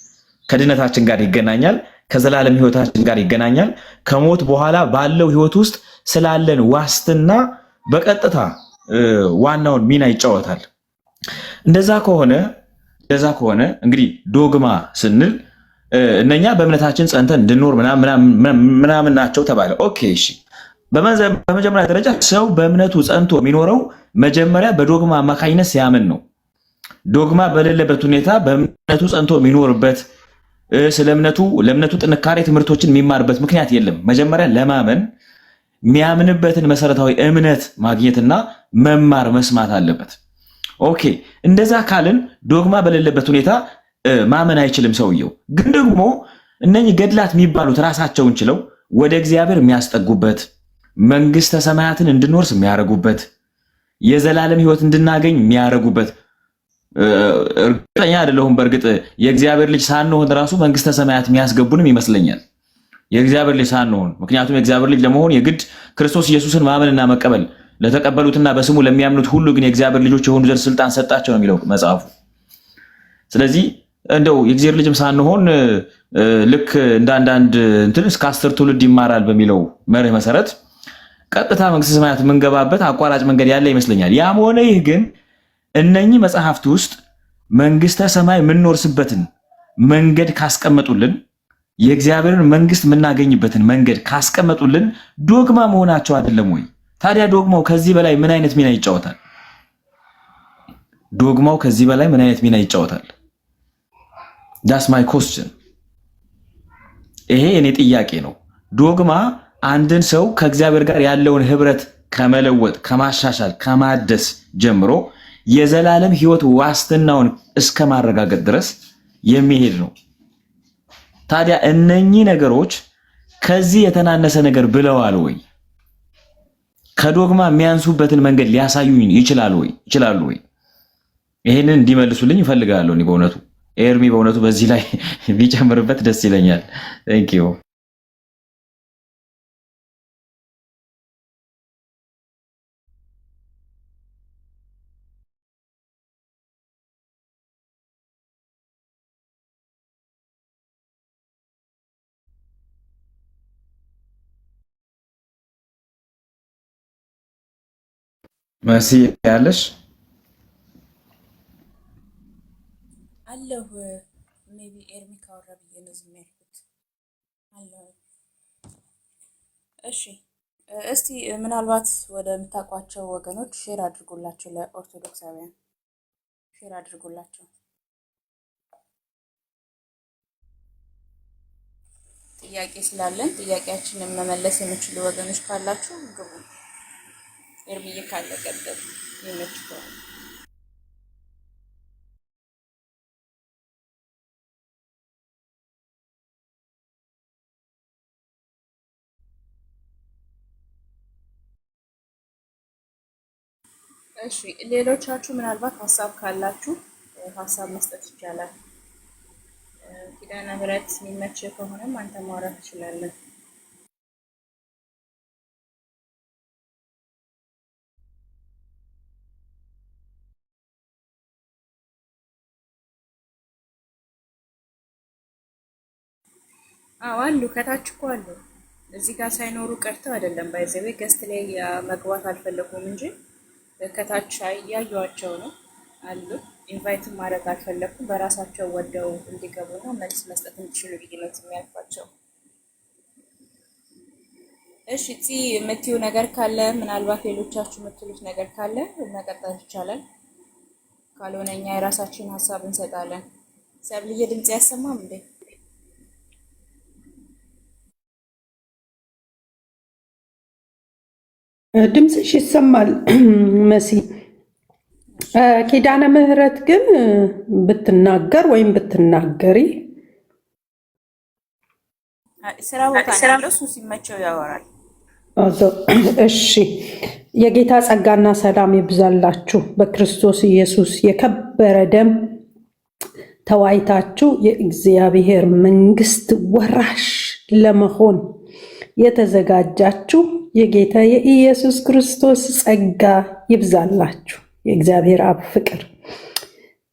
ከድነታችን ጋር ይገናኛል፣ ከዘላለም ሕይወታችን ጋር ይገናኛል። ከሞት በኋላ ባለው ሕይወት ውስጥ ስላለን ዋስትና በቀጥታ ዋናውን ሚና ይጫወታል። እንደዛ ከሆነ እንግዲህ ዶግማ ስንል እነኛ በእምነታችን ጸንተን እንድንኖር ምናምን ናቸው ተባለ። ኦኬ እሺ። በመጀመሪያ ደረጃ ሰው በእምነቱ ጸንቶ የሚኖረው መጀመሪያ በዶግማ አማካኝነት ሲያምን ነው። ዶግማ በሌለበት ሁኔታ በእምነቱ ጸንቶ የሚኖርበት ስለ ለእምነቱ ጥንካሬ ትምህርቶችን የሚማርበት ምክንያት የለም። መጀመሪያ ለማመን የሚያምንበትን መሰረታዊ እምነት ማግኘትና መማር መስማት አለበት። ኦኬ እንደዛ ካልን ዶግማ በሌለበት ሁኔታ ማመን አይችልም ሰውየው። ግን ደግሞ እነኚህ ገድላት የሚባሉት ራሳቸውን ችለው ወደ እግዚአብሔር የሚያስጠጉበት፣ መንግስተ ሰማያትን እንድንወርስ የሚያረጉበት፣ የዘላለም ሕይወት እንድናገኝ የሚያረጉበት። እርግጠኛ አይደለሁም። በእርግጥ የእግዚአብሔር ልጅ ሳንሆን ራሱ መንግስተ ሰማያት የሚያስገቡንም ይመስለኛል። የእግዚአብሔር ልጅ ሳንሆን፣ ምክንያቱም የእግዚአብሔር ልጅ ለመሆን የግድ ክርስቶስ ኢየሱስን ማመንና መቀበል፣ ለተቀበሉትና በስሙ ለሚያምኑት ሁሉ ግን የእግዚአብሔር ልጆች የሆኑ ዘንድ ስልጣን ሰጣቸው ነው የሚለው መጽሐፉ። ስለዚህ እንደው የእግዚአብሔር ልጅም ሳንሆን ልክ እንዳንዳንድ እንትን እስከ 10 ትውልድ ይማራል በሚለው መርህ መሰረት ቀጥታ መንግስተ ሰማያት የምንገባበት አቋራጭ መንገድ ያለ ይመስለኛል። ያም ሆነ ይህ ግን እነኚህ መጽሐፍት ውስጥ መንግስተ ሰማይ የምንወርስበትን መንገድ ካስቀመጡልን፣ የእግዚአብሔርን መንግስት የምናገኝበትን መንገድ ካስቀመጡልን ዶግማ መሆናቸው አይደለም ወይ? ታዲያ ዶግማው ከዚህ በላይ ምን አይነት ሚና ይጫወታል? ዶግማው ከዚህ በላይ ምን አይነት ሚና ይጫወታል? ዳስ ማይ ኮስችን። ይሄ የኔ ጥያቄ ነው። ዶግማ አንድን ሰው ከእግዚአብሔር ጋር ያለውን ህብረት ከመለወጥ፣ ከማሻሻል፣ ከማደስ ጀምሮ የዘላለም ሕይወት ዋስትናውን እስከ ማረጋገጥ ድረስ የሚሄድ ነው። ታዲያ እነኚህ ነገሮች ከዚህ የተናነሰ ነገር ብለዋል ወይ? ከዶግማ የሚያንሱበትን መንገድ ሊያሳዩኝ ይችላሉ ወይ? ይሄንን እንዲመልሱልኝ እፈልጋለሁ። በእውነቱ ኤርሚ በእውነቱ በዚህ ላይ ቢጨምርበት ደስ ይለኛል። ቴንክ ዩ መሲ ያለሽ አለሁ። ሜቢ ኤርሚ ካወራ ብዬ ነው ዝም ያልኩት። አለሁ። እሺ እስቲ ምናልባት ወደምታውቋቸው ወገኖች ሼር አድርጉላቸው፣ ለኦርቶዶክሳውያን ሼር አድርጉላቸው። ጥያቄ ስላለን ጥያቄያችንን መመለስ የሚችሉ ወገኖች ካላችሁ ግቡ። ኤርሚዬ ካለ ቀጥል ይመችከዋል። እሺ ሌሎቻችሁ ምናልባት ሀሳብ ካላችሁ ሀሳብ መስጠት ይቻላል። ኪዳነ ምህረት የሚመች ከሆነም አንተ ማውራት ትችላለህ። አዎ አሉ፣ ከታች እኮ አሉ። እዚህ ጋር ሳይኖሩ ቀርተው አይደለም። ባይዘዌ ገስት ላይ መግባት አልፈለጉም እንጂ ከታች እያዩዋቸው ነው አሉ። ኢንቫይት ማድረግ አልፈለኩም። በራሳቸው ወደው እንዲገቡና መልስ መስጠት እንዲችሉ ብዬ ነው የሚያልፏቸው። እሺ ፂ የምትይው ነገር ካለ ምናልባት ሌሎቻችሁ የምትሉት ነገር ካለ መቀጠል ይቻላል። ካልሆነ እኛ የራሳችን ሀሳብ እንሰጣለን። ሰብልዬ ድምጽ ያሰማም እንዴ? ድምፅሽ ይሰማል መሲ። ኪዳነ ምህረት ግን ብትናገር ወይም ብትናገሪ ስራ ቦታ ነው፣ እሱ ሲመቸው ያወራል። እሺ። የጌታ ጸጋና ሰላም ይብዛላችሁ። በክርስቶስ ኢየሱስ የከበረ ደም ተዋይታችሁ የእግዚአብሔር መንግስት ወራሽ ለመሆን የተዘጋጃችሁ የጌታ የኢየሱስ ክርስቶስ ጸጋ ይብዛላችሁ። የእግዚአብሔር አብ ፍቅር፣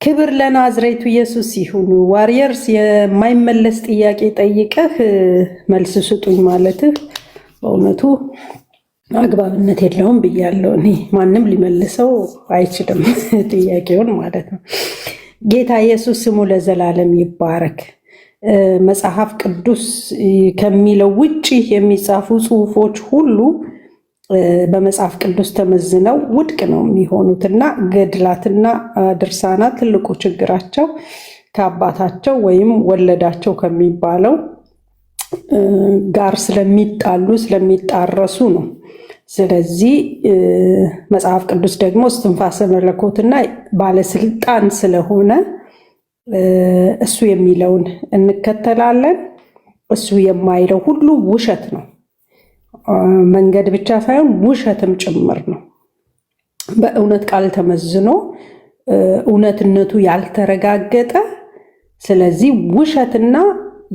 ክብር ለናዝሬቱ ኢየሱስ ይሁን። ዋሪየርስ የማይመለስ ጥያቄ ጠይቀህ መልስ ስጡኝ ማለትህ በእውነቱ አግባብነት የለውም ብያለሁ። እኔ ማንም ሊመልሰው አይችልም ጥያቄውን ማለት ነው። ጌታ ኢየሱስ ስሙ ለዘላለም ይባረክ። መጽሐፍ ቅዱስ ከሚለው ውጪ የሚጻፉ ጽሑፎች ሁሉ በመጽሐፍ ቅዱስ ተመዝነው ውድቅ ነው የሚሆኑት እና ገድላትና ድርሳናት ትልቁ ችግራቸው ከአባታቸው ወይም ወለዳቸው ከሚባለው ጋር ስለሚጣሉ ስለሚጣረሱ ነው። ስለዚህ መጽሐፍ ቅዱስ ደግሞ እስትንፋሰ መለኮትና ባለስልጣን ስለሆነ እሱ የሚለውን እንከተላለን። እሱ የማይለው ሁሉ ውሸት ነው። መንገድ ብቻ ሳይሆን ውሸትም ጭምር ነው። በእውነት ቃል ተመዝኖ እውነትነቱ ያልተረጋገጠ፣ ስለዚህ ውሸትና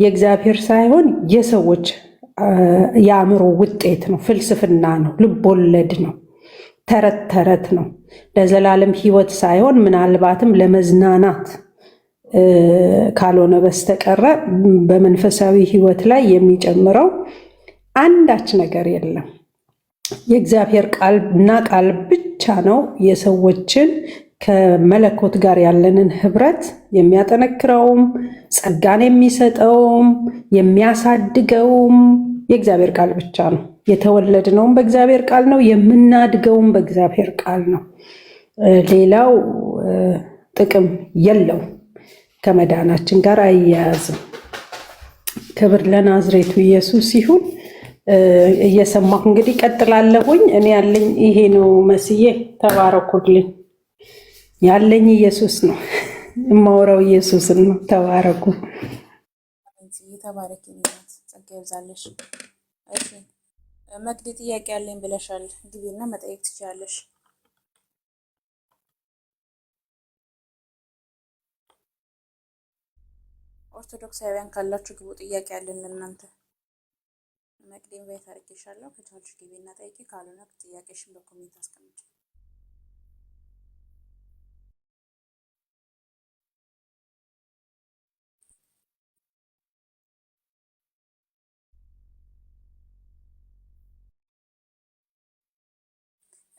የእግዚአብሔር ሳይሆን የሰዎች የአእምሮ ውጤት ነው። ፍልስፍና ነው። ልቦለድ ነው። ተረት ተረት ነው። ለዘላለም ሕይወት ሳይሆን ምናልባትም ለመዝናናት ካልሆነ በስተቀረ በመንፈሳዊ ሕይወት ላይ የሚጨምረው አንዳች ነገር የለም። የእግዚአብሔር ቃል እና ቃል ብቻ ነው የሰዎችን ከመለኮት ጋር ያለንን ህብረት የሚያጠነክረውም ጸጋን የሚሰጠውም የሚያሳድገውም የእግዚአብሔር ቃል ብቻ ነው። የተወለድነውም በእግዚአብሔር ቃል ነው፣ የምናድገውም በእግዚአብሔር ቃል ነው። ሌላው ጥቅም የለው፣ ከመዳናችን ጋር አያያዝም። ክብር ለናዝሬቱ ኢየሱስ ይሁን። እየሰማሁ እንግዲህ ቀጥላለሁኝ። እኔ ያለኝ ይሄ ነው። መስዬ ተባረኩልኝ። ያለኝ ኢየሱስ ነው፣ የማወራው ኢየሱስን ነው። ተባረኩ። ተባረክ ናት፣ ጸጋ ይብዛለሽ። እሺ መቅዲ ጥያቄ ያለኝ ብለሻል፣ ግቢና መጠየቅ ትችላለሽ። ኦርቶዶክሳውያን ካላችሁ ግቡ፣ ጥያቄ ያለን ለእናንተ። መቅዲን ቤት አድርጌሻለሁ፣ ከቻልሽ ግቢና ጠይቂ፣ ካልሆነ ጥያቄሽን በኮሜንት አስቀምጪ።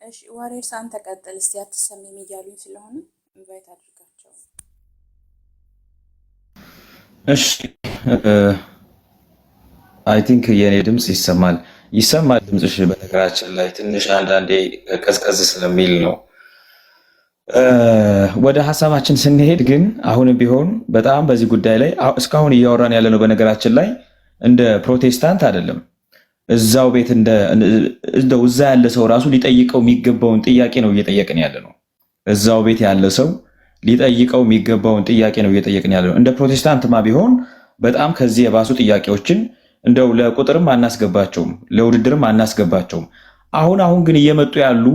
እሺ ዋሬርስ አንተ ቀጥል እስቲ አትሰሚም እያሉኝ ስለሆነ ኢንቫይት አድርጋቸው። እሺ አይ ቲንክ የኔ ድምጽ ይሰማል ድምጽሽ። በነገራችን ላይ ትንሽ አንዳንዴ ቀዝቀዝ ስለሚል ነው። ወደ ሀሳባችን ስንሄድ ግን አሁንም ቢሆን በጣም በዚህ ጉዳይ ላይ እስካሁን እያወራን ያለ ነው። በነገራችን ላይ እንደ ፕሮቴስታንት አይደለም። እዛው ቤት እንደው እዛ ያለ ሰው ራሱ ሊጠይቀው የሚገባውን ጥያቄ ነው እየጠየቅን ያለ ነው። እዛው ቤት ያለ ሰው ሊጠይቀው የሚገባውን ጥያቄ ነው እየጠየቅን ያለ ነው። እንደ ፕሮቴስታንትማ ቢሆን በጣም ከዚህ የባሱ ጥያቄዎችን እንደው ለቁጥርም አናስገባቸውም፣ ለውድድርም አናስገባቸውም። አሁን ግን እየመጡ ያሉ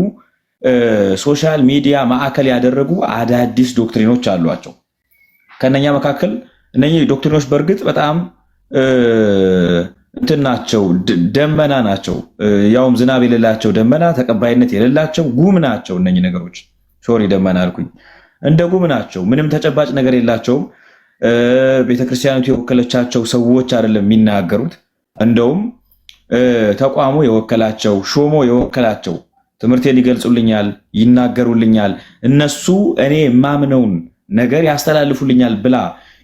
ሶሻል ሚዲያ ማዕከል ያደረጉ አዳዲስ ዶክትሪኖች አሏቸው። ከነኛ መካከል እነኚህ ዶክትሪኖች በእርግጥ በጣም እንትን ናቸው፣ ደመና ናቸው። ያውም ዝናብ የሌላቸው ደመና፣ ተቀባይነት የሌላቸው ጉም ናቸው። እነኚህ ነገሮች ሶሪ ደመና አልኩኝ፣ እንደ ጉም ናቸው። ምንም ተጨባጭ ነገር የላቸውም። ቤተክርስቲያኒቱ የወከለቻቸው ሰዎች አይደለም የሚናገሩት። እንደውም ተቋሙ የወከላቸው ሾሞ የወከላቸው ትምህርቴን ይገልጹልኛል፣ ይናገሩልኛል፣ እነሱ እኔ የማምነውን ነገር ያስተላልፉልኛል ብላ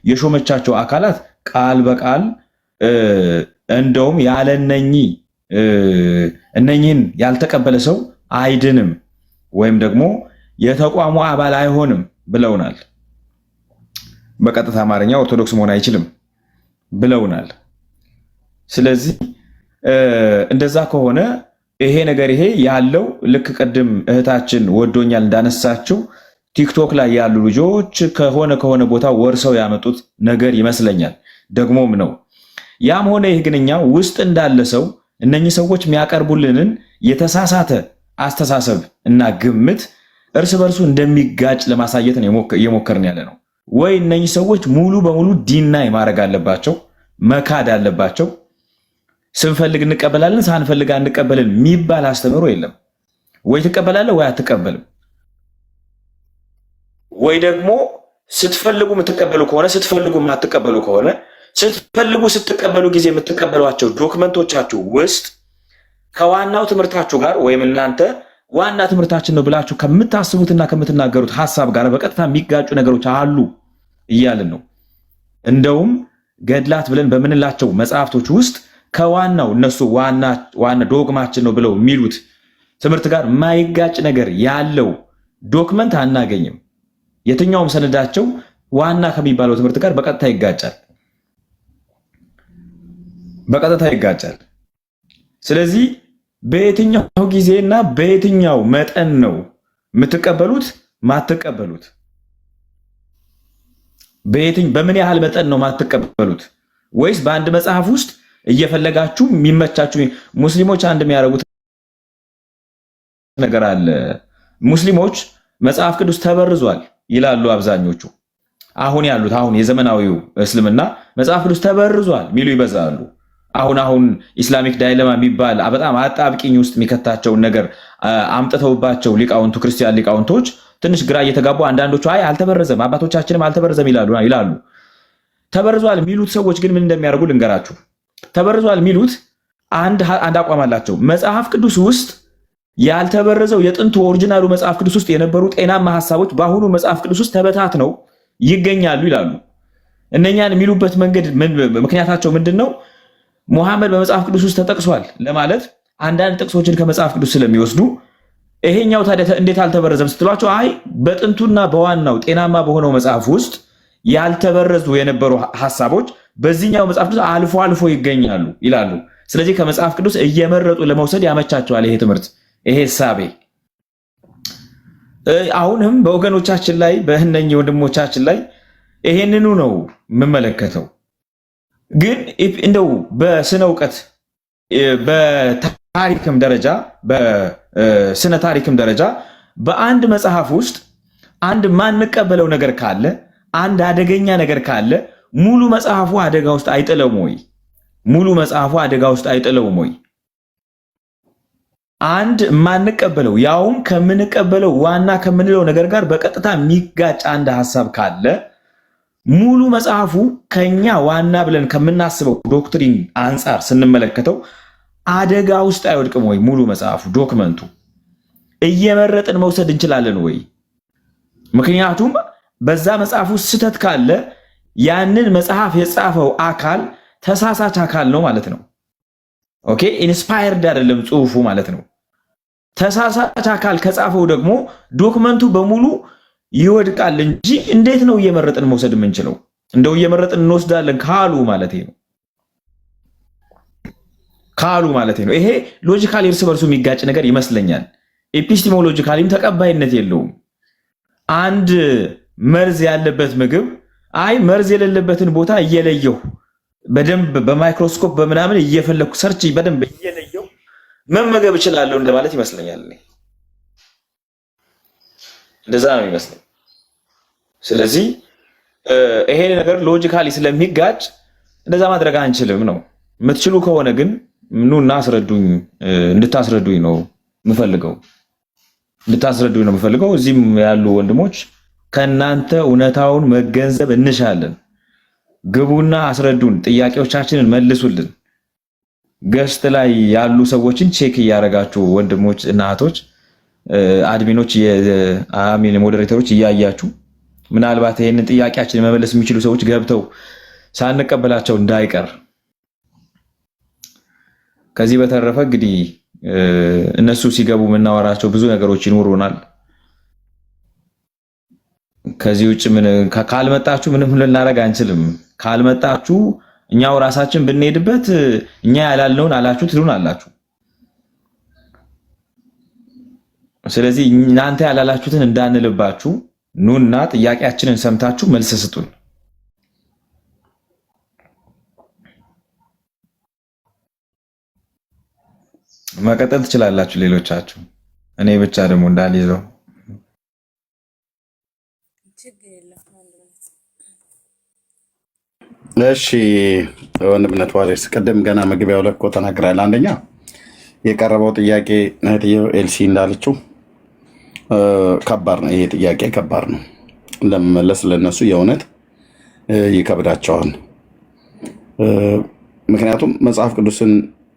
የሾመቻቸው አካላት ቃል በቃል እንደውም ያለ እነኝህን ያልተቀበለ ሰው አይድንም ወይም ደግሞ የተቋሙ አባል አይሆንም ብለውናል። በቀጥታ አማርኛ ኦርቶዶክስ መሆን አይችልም ብለውናል። ስለዚህ እንደዛ ከሆነ ይሄ ነገር ያለው ልክ ቅድም እህታችን ወዶኛል እንዳነሳችው ቲክቶክ ላይ ያሉ ልጆች ከሆነ ቦታ ወርሰው ያመጡት ነገር ይመስለኛል። ደግሞም ነው። ያም ሆነ ይህ ግን እኛ ውስጥ እንዳለ ሰው እነኚህ ሰዎች የሚያቀርቡልንን የተሳሳተ አስተሳሰብ እና ግምት እርስ በርሱ እንደሚጋጭ ለማሳየት ነው እየሞከርን ያለ ነው። ወይ እነኚህ ሰዎች ሙሉ በሙሉ ዲናይ ማድረግ አለባቸው፣ መካድ አለባቸው። ስንፈልግ እንቀበላለን፣ ሳንፈልግ አንቀበልን የሚባል አስተምሮ የለም። ወይ ትቀበላለህ ወይ አትቀበልም። ወይ ደግሞ ስትፈልጉ የምትቀበሉ ከሆነ ስትፈልጉ የማትቀበሉ ከሆነ ስትፈልጉ ስትቀበሉ ጊዜ የምትቀበሏቸው ዶክመንቶቻችሁ ውስጥ ከዋናው ትምህርታችሁ ጋር ወይም እናንተ ዋና ትምህርታችን ነው ብላችሁ ከምታስቡትና ከምትናገሩት ሀሳብ ጋር በቀጥታ የሚጋጩ ነገሮች አሉ እያልን ነው። እንደውም ገድላት ብለን በምንላቸው መጽሐፍቶች ውስጥ ከዋናው እነሱ ዋና ዶግማችን ነው ብለው የሚሉት ትምህርት ጋር ማይጋጭ ነገር ያለው ዶክመንት አናገኝም። የትኛውም ሰነዳቸው ዋና ከሚባለው ትምህርት ጋር በቀጥታ ይጋጫል። ስለዚህ በየትኛው ጊዜና በየትኛው መጠን ነው የምትቀበሉት ማትቀበሉት? በምን ያህል መጠን ነው ማትቀበሉት? ወይስ በአንድ መጽሐፍ ውስጥ እየፈለጋችሁ የሚመቻችሁ? ሙስሊሞች አንድ የሚያደርጉት ነገር አለ። ሙስሊሞች መጽሐፍ ቅዱስ ተበርዟል ይላሉ አብዛኞቹ። አሁን የዘመናዊው እስልምና መጽሐፍ ቅዱስ ተበርዟል ሚሉ ይበዛሉ። አሁን ኢስላሚክ ዳይለማ የሚባል በጣም አጣብቂኝ ውስጥ የሚከታቸውን ነገር አምጥተውባቸው ክርስቲያን ሊቃውንቶች ትንሽ ግራ እየተጋቡ አንዳንዶቹ አይ አልተበረዘም፣ አባቶቻችንም አልተበረዘም ይላሉ። ተበርዟል የሚሉት ሰዎች ግን ምን እንደሚያደርጉ ልንገራችሁ። ተበርዟል የሚሉት አንድ አቋም አላቸው። መጽሐፍ ቅዱስ ውስጥ ያልተበረዘው የጥንቱ ኦሪጂናሉ መጽሐፍ ቅዱስ ውስጥ የነበሩ ጤናማ ሐሳቦች በአሁኑ መጽሐፍ ቅዱስ ውስጥ ተበታትነው ይገኛሉ ይላሉ። እነኛን የሚሉበት ምክንያታቸው ምንድን ነው? ሙሐመድ በመጽሐፍ ቅዱስ ውስጥ ተጠቅሷል ለማለት አንዳንድ ጥቅሶችን ከመጽሐፍ ቅዱስ ስለሚወስዱ ይሄኛው ታዲያ እንዴት አልተበረዘም ስትሏቸው አይ በጥንቱና በዋናው ጤናማ በሆነው መጽሐፍ ውስጥ ያልተበረዙ የነበሩ ሐሳቦች በዚህኛው መጽሐፍ ቅዱስ አልፎ አልፎ ይገኛሉ ይላሉ። ስለዚህ ከመጽሐፍ ቅዱስ እየመረጡ ለመውሰድ ያመቻቸዋል ይሄ ትምህርት፣ ይሄ ሳቤ። አሁንም በወገኖቻችን ላይ በእነኚህ ወንድሞቻችን ላይ ይሄንኑ ነው የምመለከተው። ግን እንደው በስነ እውቀት በታሪክም ደረጃ በስነ ታሪክም ደረጃ በአንድ መጽሐፍ ውስጥ አንድ ማንቀበለው ነገር ካለ፣ አንድ አደገኛ ነገር ካለ ሙሉ መጽሐፉ አደጋ ውስጥ አይጥለውም ወይ? ሙሉ መጽሐፉ አደጋ ውስጥ አይጥለውም ወይ? አንድ ማንቀበለው ያውም ከምንቀበለው ዋና ከምንለው ነገር ጋር በቀጥታ የሚጋጭ አንድ ሐሳብ ካለ ሙሉ መጽሐፉ ከኛ ዋና ብለን ከምናስበው ዶክትሪን አንጻር ስንመለከተው አደጋ ውስጥ አይወድቅም ወይ? ሙሉ መጽሐፉ ዶክመንቱ እየመረጥን መውሰድ እንችላለን ወይ? ምክንያቱም በዛ መጽሐፍ ውስጥ ስህተት ካለ ያንን መጽሐፍ የጻፈው አካል ተሳሳች አካል ነው ማለት ነው። ኦኬ ኢንስፓየርድ አይደለም ጽሁፉ ማለት ነው። ተሳሳች አካል ከጻፈው ደግሞ ዶክመንቱ በሙሉ ይወድቃል እንጂ እንዴት ነው እየመረጥን መውሰድ የምንችለው? እንደው እየመረጥን እንወስዳለን ካሉ ማለት ነው ይሄ ሎጂካሊ እርስ በርሱ የሚጋጭ ነገር ይመስለኛል። ኤፒስቲሞሎጂካሊም ተቀባይነት የለውም። አንድ መርዝ ያለበት ምግብ መርዝ የሌለበትን ቦታ እየለየሁ በደንብ በማይክሮስኮፕ በምናምን እየፈለኩ ሰርች በደንብ እየለየሁ መመገብ እችላለሁ እንደማለት ይመስለኛል። እንደዛ ነው የሚመስለኝ። ስለዚህ ይሄ ነገር ሎጂካሊ ስለሚጋጭ እንደዛ ማድረግ አንችልም ነው። የምትችሉ ከሆነ ግን ኑና አስረዱኝ፣ እንድታስረዱኝ ነው የምፈልገው። እዚህም ያሉ ወንድሞች ከእናንተ እውነታውን መገንዘብ እንሻለን። ግቡና አስረዱን፣ ጥያቄዎቻችንን መልሱልን። ገስት ላይ ያሉ ሰዎችን ቼክ እያደረጋችሁ ወንድሞች እና እህቶች፣ አድሚኖች፣ ሞዴሬተሮች እያያችሁ ምናልባት ይህንን ጥያቄያችንን መመለስ የሚችሉ ሰዎች ገብተው ሳንቀበላቸው እንዳይቀር። ከዚህ በተረፈ እንግዲህ እነሱ ሲገቡ የምናወራቸው ብዙ ነገሮች ይኖሩናል። ከዚህ ውጭ ካልመጣችሁ ምንም ልናደርግ አንችልም። ካልመጣችሁ እኛው ራሳችን ብንሄድበት እኛ ያላለውን አላችሁ ትሉን አላችሁ። ስለዚህ እናንተ ያላላችሁትን እንዳንልባችሁ ኑና ጥያቄያችንን ሰምታችሁ መልስ ስጡን። መቀጠል ትችላላችሁ ሌሎቻችሁ። እኔ ብቻ ደግሞ እንዳልይዘው። እሺ ወንድምነት ዋሌስ ቅድም ገና መግቢያው ላይ እኮ ተናግራል። አንደኛ የቀረበው ጥያቄ እህትየው ኤልሲ እንዳለችው ከባድ ነው። ይሄ ጥያቄ ከባድ ነው ለመመለስ፣ ለነሱ የእውነት ይከብዳቸዋል። ምክንያቱም መጽሐፍ ቅዱስን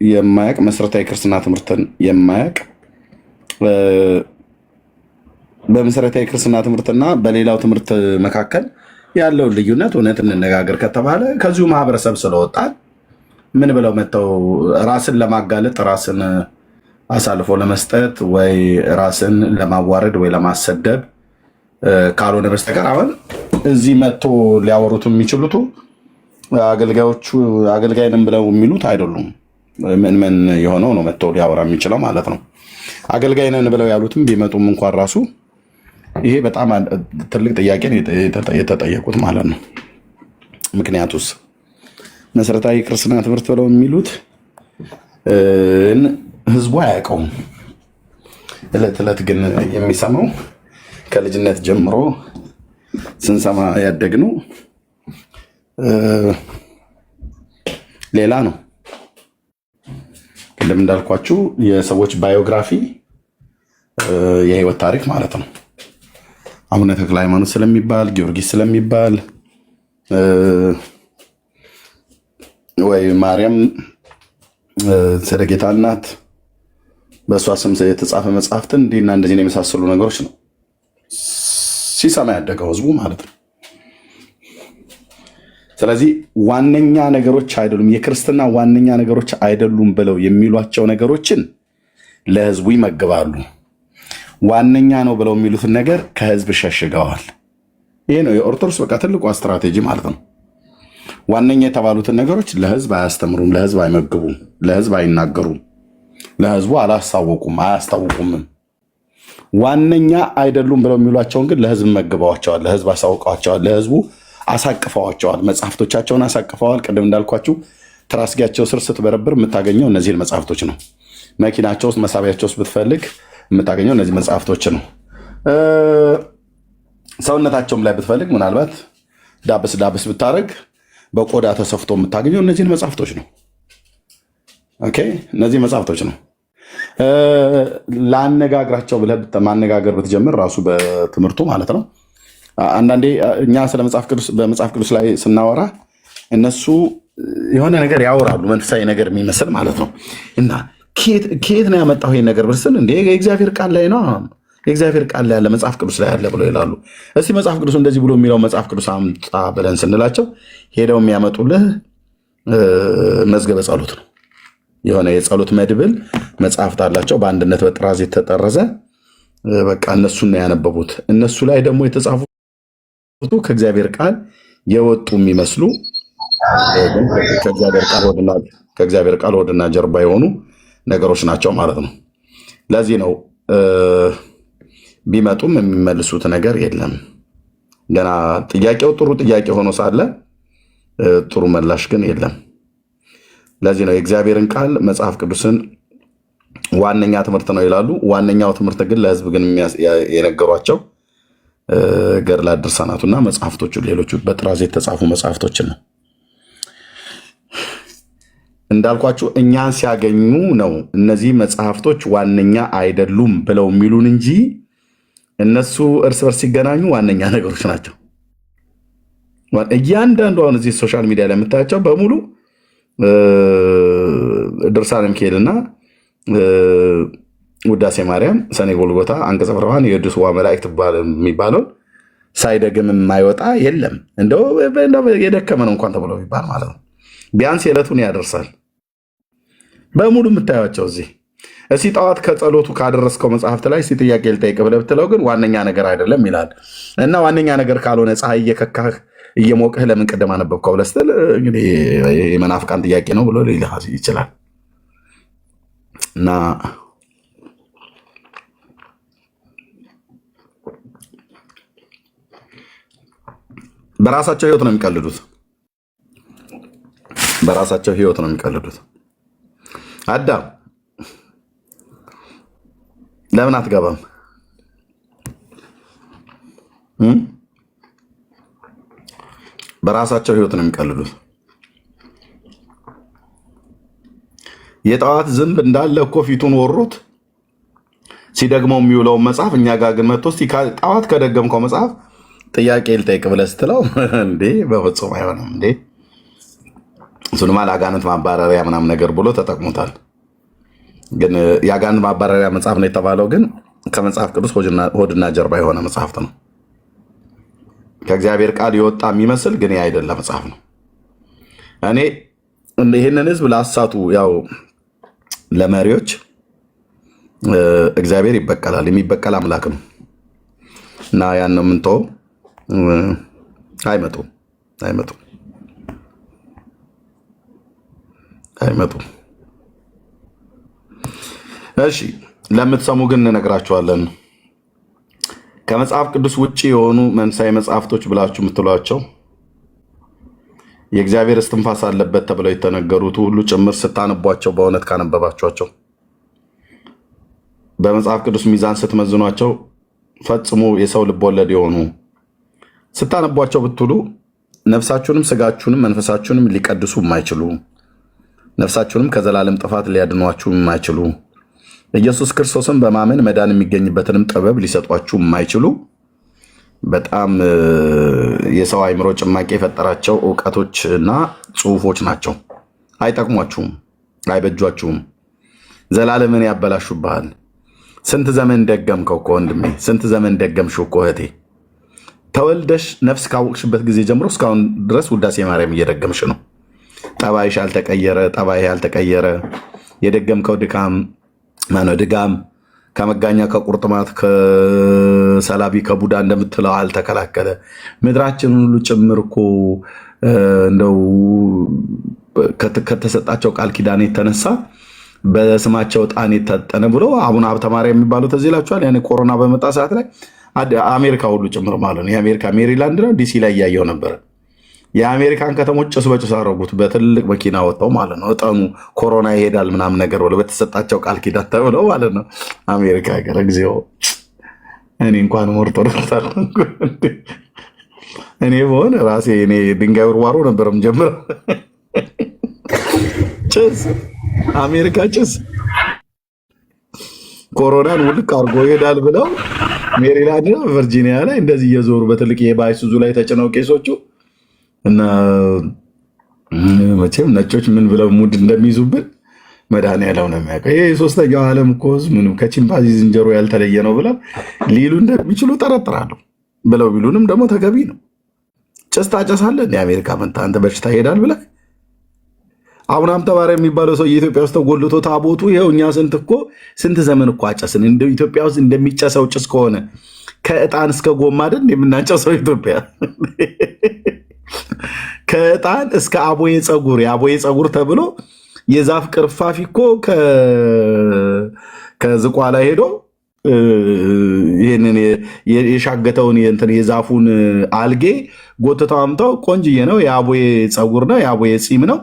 የማያውቅ መሰረታዊ ክርስትና ትምህርትን የማያውቅ በመሰረታዊ ክርስትና ትምህርትና በሌላው ትምህርት መካከል ያለውን ልዩነት እውነት እንነጋገር ከተባለ ከዚሁ ማህበረሰብ ስለወጣን ምን ብለው መጥተው ራስን ለማጋለጥ ራስን አሳልፎ ለመስጠት ወይ ራስን ለማዋረድ ወይ ለማሰደብ ካልሆነ በስተቀር አሁን እዚህ መጥቶ ሊያወሩት የሚችሉት አገልጋዮቹ አገልጋይ ነን ብለው የሚሉት አይደሉም። ምን የሆነው ነው መጥቶ ሊያወራ የሚችለው ማለት ነው። አገልጋይ ነን ብለው ያሉትም ቢመጡም እንኳን ራሱ ይሄ በጣም ትልቅ ጥያቄ የተጠየቁት ማለት ነው። ምክንያቱስ መሰረታዊ ክርስትና ትምህርት ብለው የሚሉት ህዝቡ አያውቀውም። እለት እለት ግን የሚሰማው ከልጅነት ጀምሮ ስንሰማ ያደግነው ሌላ ነው። ቅድም እንዳልኳችሁ የሰዎች ባዮግራፊ የህይወት ታሪክ ማለት ነው። አቡነ ተክለ ሃይማኖት ስለሚባል ጊዮርጊስ ስለሚባል ወይ ማርያም ስለ ጌታ እናት በእሷ ስም የተጻፈ መጽሐፍትን እንዲህና እንደዚህ ነው የመሳሰሉ ነገሮች ነው ሲሰማ ያደገው ህዝቡ ማለት ነው። ስለዚህ ዋነኛ ነገሮች አይደሉም፣ የክርስትና ዋነኛ ነገሮች አይደሉም ብለው የሚሏቸው ነገሮችን ለህዝቡ ይመግባሉ። ዋነኛ ነው ብለው የሚሉትን ነገር ከህዝብ ሸሽገዋል። ይሄ ነው የኦርቶዶክስ በቃ ትልቋ ስትራቴጂ ማለት ነው። ዋነኛ የተባሉትን ነገሮች ለህዝብ አያስተምሩም፣ ለህዝብ አይመግቡም፣ ለህዝብ አይናገሩም፣ ለህዝቡ አላሳወቁም፣ አያስታውቁምም። ዋነኛ አይደሉም ብለው የሚሏቸውን ግን ለህዝብ መግበዋቸዋል፣ ለህዝብ አሳውቀዋቸዋል፣ ለህዝቡ አሳቅፈዋቸዋል፣ መጽሐፍቶቻቸውን አሳቅፈዋል። ቅድም እንዳልኳችሁ ትራስጌያቸው ስር ስትበረብር የምታገኘው እነዚህን መጽሐፍቶች ነው። መኪናቸው ውስጥ መሳቢያቸው ውስጥ ብትፈልግ የምታገኘው እነዚህ መጽሐፍቶች ነው። ሰውነታቸውም ላይ ብትፈልግ ምናልባት ዳብስ ዳብስ ብታደርግ በቆዳ ተሰፍቶ የምታገኘው እነዚህን መጽሐፍቶች ነው። ኦኬ፣ እነዚህ መጽሐፍቶች ነው። ላነጋግራቸው ብለህ ማነጋገር ብትጀምር ራሱ በትምህርቱ ማለት ነው። አንዳንዴ እኛ ስለ በመጽሐፍ ቅዱስ ላይ ስናወራ እነሱ የሆነ ነገር ያወራሉ፣ መንፈሳዊ ነገር የሚመስል ማለት ነው። እና ከየት ነው ያመጣው ይሄን ነገር ብርስን እንደ የእግዚአብሔር ቃል ላይ ነው የእግዚአብሔር ቃል ላይ ያለ መጽሐፍ ቅዱስ ላይ ያለ ብለው ይላሉ። እስቲ መጽሐፍ ቅዱስ እንደዚህ ብሎ የሚለው መጽሐፍ ቅዱስ አምጣ ብለን ስንላቸው ሄደው የሚያመጡልህ መዝገበ ጸሎት ነው። የሆነ የጸሎት መድብል መጽሐፍት አላቸው በአንድነት በጥራዝ የተጠረዘ በቃ እነሱን ነው ያነበቡት። እነሱ ላይ ደግሞ የተጻፉ ከእግዚአብሔር ቃል የወጡ የሚመስሉ ከእግዚአብሔር ቃል ሆድና ጀርባ የሆኑ ነገሮች ናቸው ማለት ነው። ለዚህ ነው ቢመጡም የሚመልሱት ነገር የለም። ገና ጥያቄው ጥሩ ጥያቄ ሆኖ ሳለ ጥሩ ምላሽ ግን የለም። ለዚህ ነው የእግዚአብሔርን ቃል መጽሐፍ ቅዱስን ዋነኛ ትምህርት ነው ይላሉ። ዋነኛው ትምህርት ግን ለሕዝብ ግን የነገሯቸው ገድላት፣ ድርሳናቱና መጽሐፍቶቹ ሌሎቹ በጥራዝ የተጻፉ መጽሐፍቶችን ነው። እንዳልኳችሁ እኛን ሲያገኙ ነው እነዚህ መጽሐፍቶች ዋነኛ አይደሉም ብለው የሚሉን እንጂ እነሱ እርስ በርስ ሲገናኙ ዋነኛ ነገሮች ናቸው። እያንዳንዱ አሁን እዚህ ሶሻል ሚዲያ ላይ የምታያቸው በሙሉ ድርሳነ ሚካኤልና ውዳሴ ማርያም፣ ሰኔ ጎልጎታ፣ አንቀጸ ብርሃን፣ የድስዋ መላእክት የሚባለውን ሳይደግም የማይወጣ የለም። እንደው የደከመ ነው እንኳን ተብሎ ይባል ማለት ነው። ቢያንስ የዕለቱን ያደርሳል። በሙሉ የምታዩቸው እዚህ እስኪ ጠዋት ከጸሎቱ ካደረስከው መጽሐፍት ላይ እስኪ ጥያቄ ልጠይቅ ብለህ ብትለው ግን ዋነኛ ነገር አይደለም ይላል። እና ዋነኛ ነገር ካልሆነ ፀሐይ እየከካህ እየሞቅህ ለምን ቅድም አነበብከው ብለህ ስትል እንግዲህ የመናፍቃን ጥያቄ ነው ብሎ ሊልህ ይችላል። እና በራሳቸው ህይወት ነው የሚቀልዱት። በራሳቸው ህይወት ነው የሚቀልዱት። አዳም ለምን አትገባም? በራሳቸው ህይወት ነው የሚቀልዱት። የጠዋት ዝንብ እንዳለ እኮ ፊቱን ወሮት ሲደግመው የሚውለውን መጽሐፍ እኛ ጋር ግን መጥቶ ጠዋት ከደገምከው መጽሐፍ ጥያቄ ልጠይቅ ብለህ ስትለው እንዴ በፍጹም አይሆንም እንዴ እሱንማ ለአጋንንት ማባረሪያ ምናምን ነገር ብሎ ተጠቅሞታል። ግን የአጋንንት ማባረሪያ መጽሐፍ ነው የተባለው ግን ከመጽሐፍ ቅዱስ ሆድና ጀርባ የሆነ መጽሐፍት ነው። ከእግዚአብሔር ቃል የወጣ የሚመስል ግን አይደለ መጽሐፍ ነው። እኔ ይህንን ህዝብ ላሳቱ ያው ለመሪዎች እግዚአብሔር ይበቀላል። የሚበቀል አምላክ ነው እና ያን ነው የምንተው። አይመጡም። እሺ ለምትሰሙ ግን እንነግራችኋለን። ከመጽሐፍ ቅዱስ ውጭ የሆኑ መንፈሳዊ መጽሐፍቶች ብላችሁ የምትሏቸው የእግዚአብሔር እስትንፋስ አለበት ተብለው የተነገሩት ሁሉ ጭምር ስታነቧቸው፣ በእውነት ካነበባችኋቸው፣ በመጽሐፍ ቅዱስ ሚዛን ስትመዝኗቸው ፈጽሞ የሰው ልብ ወለድ የሆኑ ስታነቧቸው ብትሉ ነፍሳችሁንም ስጋችሁንም መንፈሳችሁንም ሊቀድሱ የማይችሉ ነፍሳችሁንም ከዘላለም ጥፋት ሊያድኗችሁ የማይችሉ ኢየሱስ ክርስቶስን በማመን መዳን የሚገኝበትንም ጥበብ ሊሰጧችሁ የማይችሉ በጣም የሰው አእምሮ ጭማቂ የፈጠራቸው እውቀቶችና ጽሁፎች ናቸው። አይጠቅሟችሁም፣ አይበጇችሁም። ዘላለምን ያበላሹብሃል። ስንት ዘመን ደገምከው እኮ ወንድሜ፣ ስንት ዘመን ደገምሽው እኮ እህቴ። ተወልደሽ ነፍስ ካወቅሽበት ጊዜ ጀምሮ እስካሁን ድረስ ውዳሴ ማርያም እየደገምሽ ነው። ጠባይሽ አልተቀየረ፣ ጠባይ አልተቀየረ። የደገምከው ድጋም ከመጋኛ ከቁርጥማት ከሰላቢ ከቡዳ እንደምትለው አልተከላከለ። ምድራችን ሁሉ ጭምር እኮ እንደው ከተሰጣቸው ቃል ኪዳን የተነሳ በስማቸው ዕጣን የታጠነ ብሎ አቡነ ሀብተ ማርያም የሚባሉት እዚህ ይላችኋል። ያኔ ኮሮና በመጣ ሰዓት ላይ አሜሪካ ሁሉ ጭምር ማለት ነው። የአሜሪካ ሜሪላንድ ነው ዲሲ ላይ እያየው ነበረ። የአሜሪካን ከተሞች ጭስ በጭስ አደረጉት። በትልቅ መኪና ወጣው ማለት ነው። እጠኑ ኮሮና ይሄዳል ምናምን ነገር ብለው በተሰጣቸው ቃል ኪዳን ተብለው ማለት ነው። አሜሪካ ሀገር ጊዜው እኔ እንኳን ኦርቶዶክስ እኔ በሆነ ራሴ እኔ ድንጋይ ውርዋሮ ነበረም ጀምረው ጭስ አሜሪካ ጭስ ኮሮናን ውልቅ አድርጎ ይሄዳል ብለው ሜሪላንድ ነው ቨርጂኒያ ላይ እንደዚህ እየዞሩ በትልቅ የባይሱዙ ላይ ተጭነው ቄሶቹ እና መቼም ነጮች ምን ብለው ሙድ እንደሚይዙብን መድኃኒዓለም ነው የሚያውቀው። ይሄ የሶስተኛው ዓለም እኮ ህዝብ ምንም ከቺምፓንዚ ዝንጀሮ ያልተለየ ነው ብለው ሊሉ እንደሚችሉ ጠረጥራለሁ። ብለው ቢሉንም ደግሞ ተገቢ ነው። ጭስ ታጨሳለህ እንደ አሜሪካ መጣ አንተ በሽታ ይሄዳል ብለህ አሁን አምተባሪ የሚባለው ሰው የኢትዮጵያ ውስጥ ተጎልቶ ታቦቱ ይኸው እኛ ስንት ዘመን እኮ አጨስን። እንደ ኢትዮጵያ ውስጥ እንደሚጨሰው ጭስ ከሆነ ከዕጣን እስከ ጎማ አይደል የምናጨሰው ኢትዮጵያ ከዕጣን እስከ አቦዬ ፀጉር የአቦዬ ፀጉር ተብሎ የዛፍ ቅርፋፊ እኮ ከዝቋላ ሄዶ ይህንን የሻገተውን የዛፉን አልጌ ጎትተው አምተው ቆንጅዬ ነው የአቦዬ ፀጉር ነው የአቦዬ ፂም ነው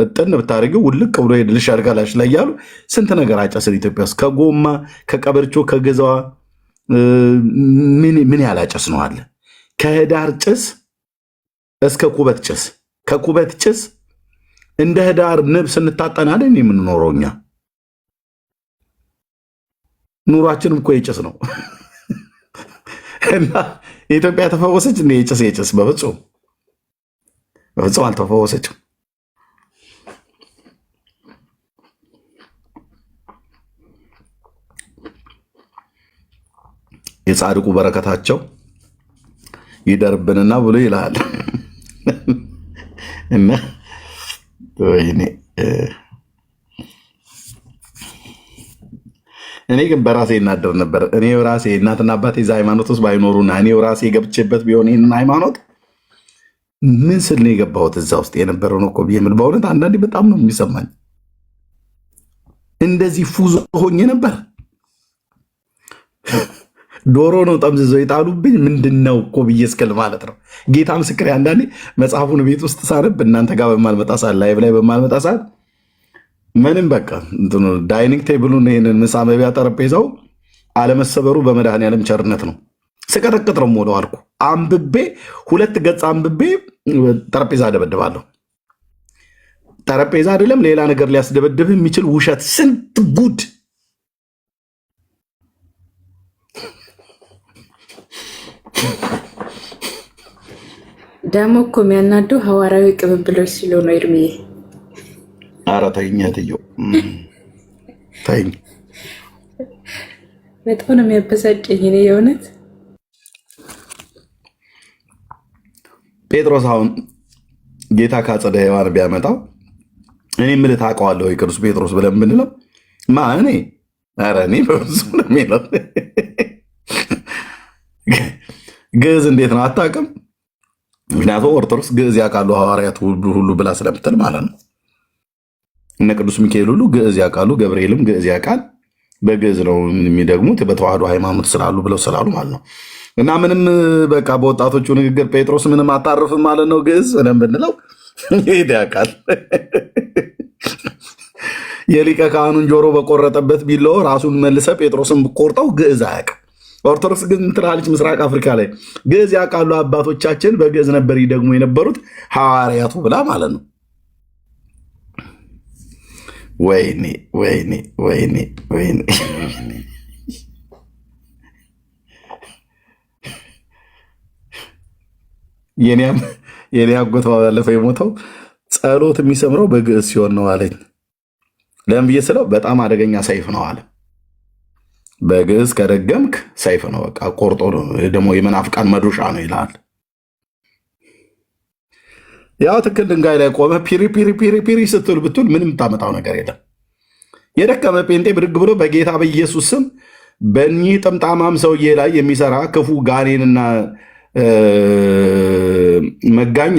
እጥን ብታደርጊው ውልቅ ብሎ ሄድልሽ አድርጋላሽ ላይ ያሉ ስንት ነገር አጨስን ኢትዮጵያ ውስጥ ከጎማ ከቀበርቾ ከገዛዋ ምን ያላጨስ ነው አለ። ከህዳር ጭስ እስከ ኩበት ጭስ ከኩበት ጭስ እንደ ህዳር ንብ ስንታጠናለን የምንኖረው እኛ ኑሯችንም እኮ የጭስ ነው እና የኢትዮጵያ ተፈወሰች እንደ የጭስ በፍጹም አልተፈወሰችም። የጻድቁ በረከታቸው ይደርብንና ብሎ ይላል እና እኔ ግን በራሴ እናደር ነበር። እኔ ራሴ እናትና አባቴ እዛ ሃይማኖት ውስጥ ባይኖሩና እኔ ራሴ ገብቼበት ቢሆን ይህንን ሃይማኖት ምን ስል ነው የገባሁት እዛ ውስጥ የነበረው ነው እኮ ብዬ ምን በእውነት አንዳንዴ በጣም ነው የሚሰማኝ። እንደዚህ ፉዞ ሆኜ ነበር። ዶሮ ነው ጠምዝዘው የጣሉብኝ ምንድን ነው እኮ ብዬ እስክል ማለት ነው። ጌታ ምስክር አንዳንዴ መጽሐፉን ቤት ውስጥ ሳነብ እናንተ ጋር በማልመጣ ሰዓት ላይቭ ላይ በማልመጣ ሰዓት ምንም በቃ ዳይኒንግ ቴብሉን ይህንን ምሳ መቢያ ጠረጴዛው አለመሰበሩ በመድኃኒዓለም ቸርነት ነው። ስቀጠቅጥ ነው የምውለው አልኩ። አንብቤ 2 ገጽ አንብቤ ጠረጴዛ አደበድባለሁ። ጠረጴዛ አይደለም ሌላ ነገር ሊያስደበድብህ የሚችል ውሸት ስንት ጉድ ደግሞ እኮ የሚያናዱ ሐዋርያዊ ቅብብሎች ሲሉ ነው። ኤርሚዬ ኧረ ተይኝ እህትዬው ተይኝ። በጣም ነው የሚያበሳጨኝ እኔ የእውነት። ጴጥሮስ አሁን ጌታ ካጸደ ሔዋን ቢያመጣው እኔ የምልህ ታውቀዋለህ ወይ ቅዱስ ጴጥሮስ ብለን ብንለው እኔ ኧረ እኔ በብዙ ነው የሚለው። ግዕዝ እንዴት ነው አታውቅም? ምክንያቱም ኦርቶዶክስ ግዕዝ ያውቃሉ ሐዋርያት ሁሉ ብላ ስለምትል ማለት ነው። እነ ቅዱስ ሚካኤል ሁሉ ግዕዝ ያውቃሉ፣ ገብርኤልም ግዕዝ ያውቃል። በግዕዝ ነው የሚደግሙት በተዋህዶ ሃይማኖት ስላሉ ብለው ስላሉ ማለት ነው። እና ምንም በቃ በወጣቶቹ ንግግር ጴጥሮስ ምንም አታርፍም ማለት ነው። ግዕዝ ብለን ብንለው ይሄድ ያውቃል። የሊቀ ካህኑን ጆሮ በቆረጠበት ቢለው ራሱን መልሰ ጴጥሮስን ቆርጠው ግዕዝ አያውቅም። ኦርቶዶክስ ግን ትላለች ምስራቅ አፍሪካ ላይ ግዕዝ ያውቃሉ አባቶቻችን በግዕዝ ነበር ይደግሙ የነበሩት ሐዋርያቱ ብላ ማለት ነው። ወይኔ ወይኔ ወይኔ ወይኔ የኔ አጎት ባለፈው የሞተው ጸሎት የሚሰምረው በግዕዝ ሲሆን ነው አለኝ። ለምን ብዬ ስለው በጣም አደገኛ ሰይፍ ነው አለ። በግዕዝ ከደገምክ ሰይፍ ነው በቃ ቆርጦ ነው ደግሞ የመናፍቃን መዶሻ ነው ይላል። ያው ትክል ድንጋይ ላይ ቆመ ፒሪ ፒሪ ፒሪ ፒሪ ስትል ብትል ምንም የምታመጣው ነገር የለም። የደከመ ጴንጤ ብድግ ብሎ በጌታ በኢየሱስ ስም በእኚህ ጥምጣማም ሰውዬ ላይ የሚሰራ ክፉ ጋኔንና መጋኛ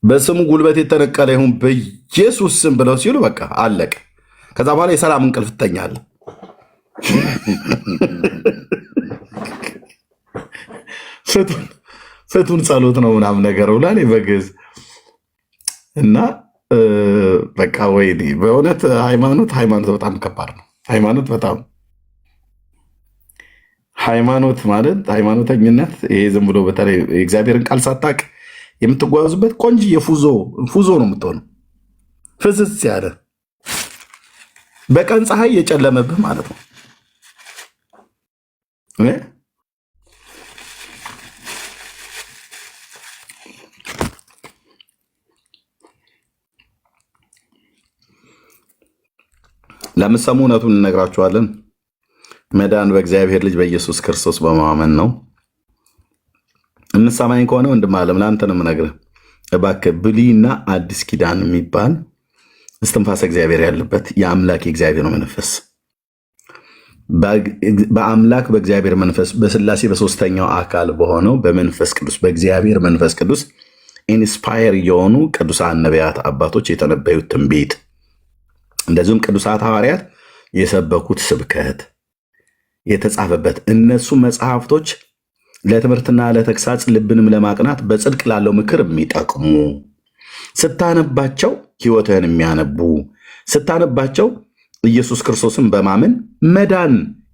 በስሙ ጉልበት የተነቀለ ይሁን በኢየሱስ ስም ብለው ሲሉ በቃ አለቀ። ከዛ በኋላ የሰላም እንቅልፍ ትተኛለህ። ፍቱን ጸሎት ነው ምናምን ነገር ብላል በግዕዝ እና በቃ ወይኔ በእውነት ሃይማኖት በጣም ከባድ ነው። ሃይማኖት ማለት ሃይማኖተኝነት ይሄ ዝም ብሎ በተለይ የእግዚአብሔርን ቃል ሳታቅ የምትጓዙበት ቆንጆ ፉዞ ነው የምትሆነው። ፍስስ ያለ በቀን ፀሐይ የጨለመብህ ማለት ነው። ለምትሰሙ እውነቱን እንነግራችኋለን። መዳን በእግዚአብሔር ልጅ በኢየሱስ ክርስቶስ በማመን ነው። እንሰማኝ ከሆነ ወንድም አለም ለአንተ ነው የምነግርህ። እባክህ ብሉይና አዲስ ኪዳን የሚባል እስትንፋሰ እግዚአብሔር ያለበት የአምላክ የእግዚአብሔር መንፈስ በአምላክ በእግዚአብሔር መንፈስ በስላሴ በሶስተኛው አካል በሆነው በመንፈስ ቅዱስ በእግዚአብሔር መንፈስ ቅዱስ ኢንስፓየር የሆኑ ቅዱሳን ነቢያት አባቶች የተነበዩት ትንቢት፣ እንደዚሁም ቅዱሳት ሐዋርያት የሰበኩት ስብከት የተጻፈበት እነሱ መጽሐፍቶች ለትምህርትና ለተግሳጽ ልብንም ለማቅናት በጽድቅ ላለው ምክር የሚጠቅሙ ስታነባቸው ሕይወትህን የሚያነቡ ስታነባቸው ኢየሱስ ክርስቶስን በማመን መዳን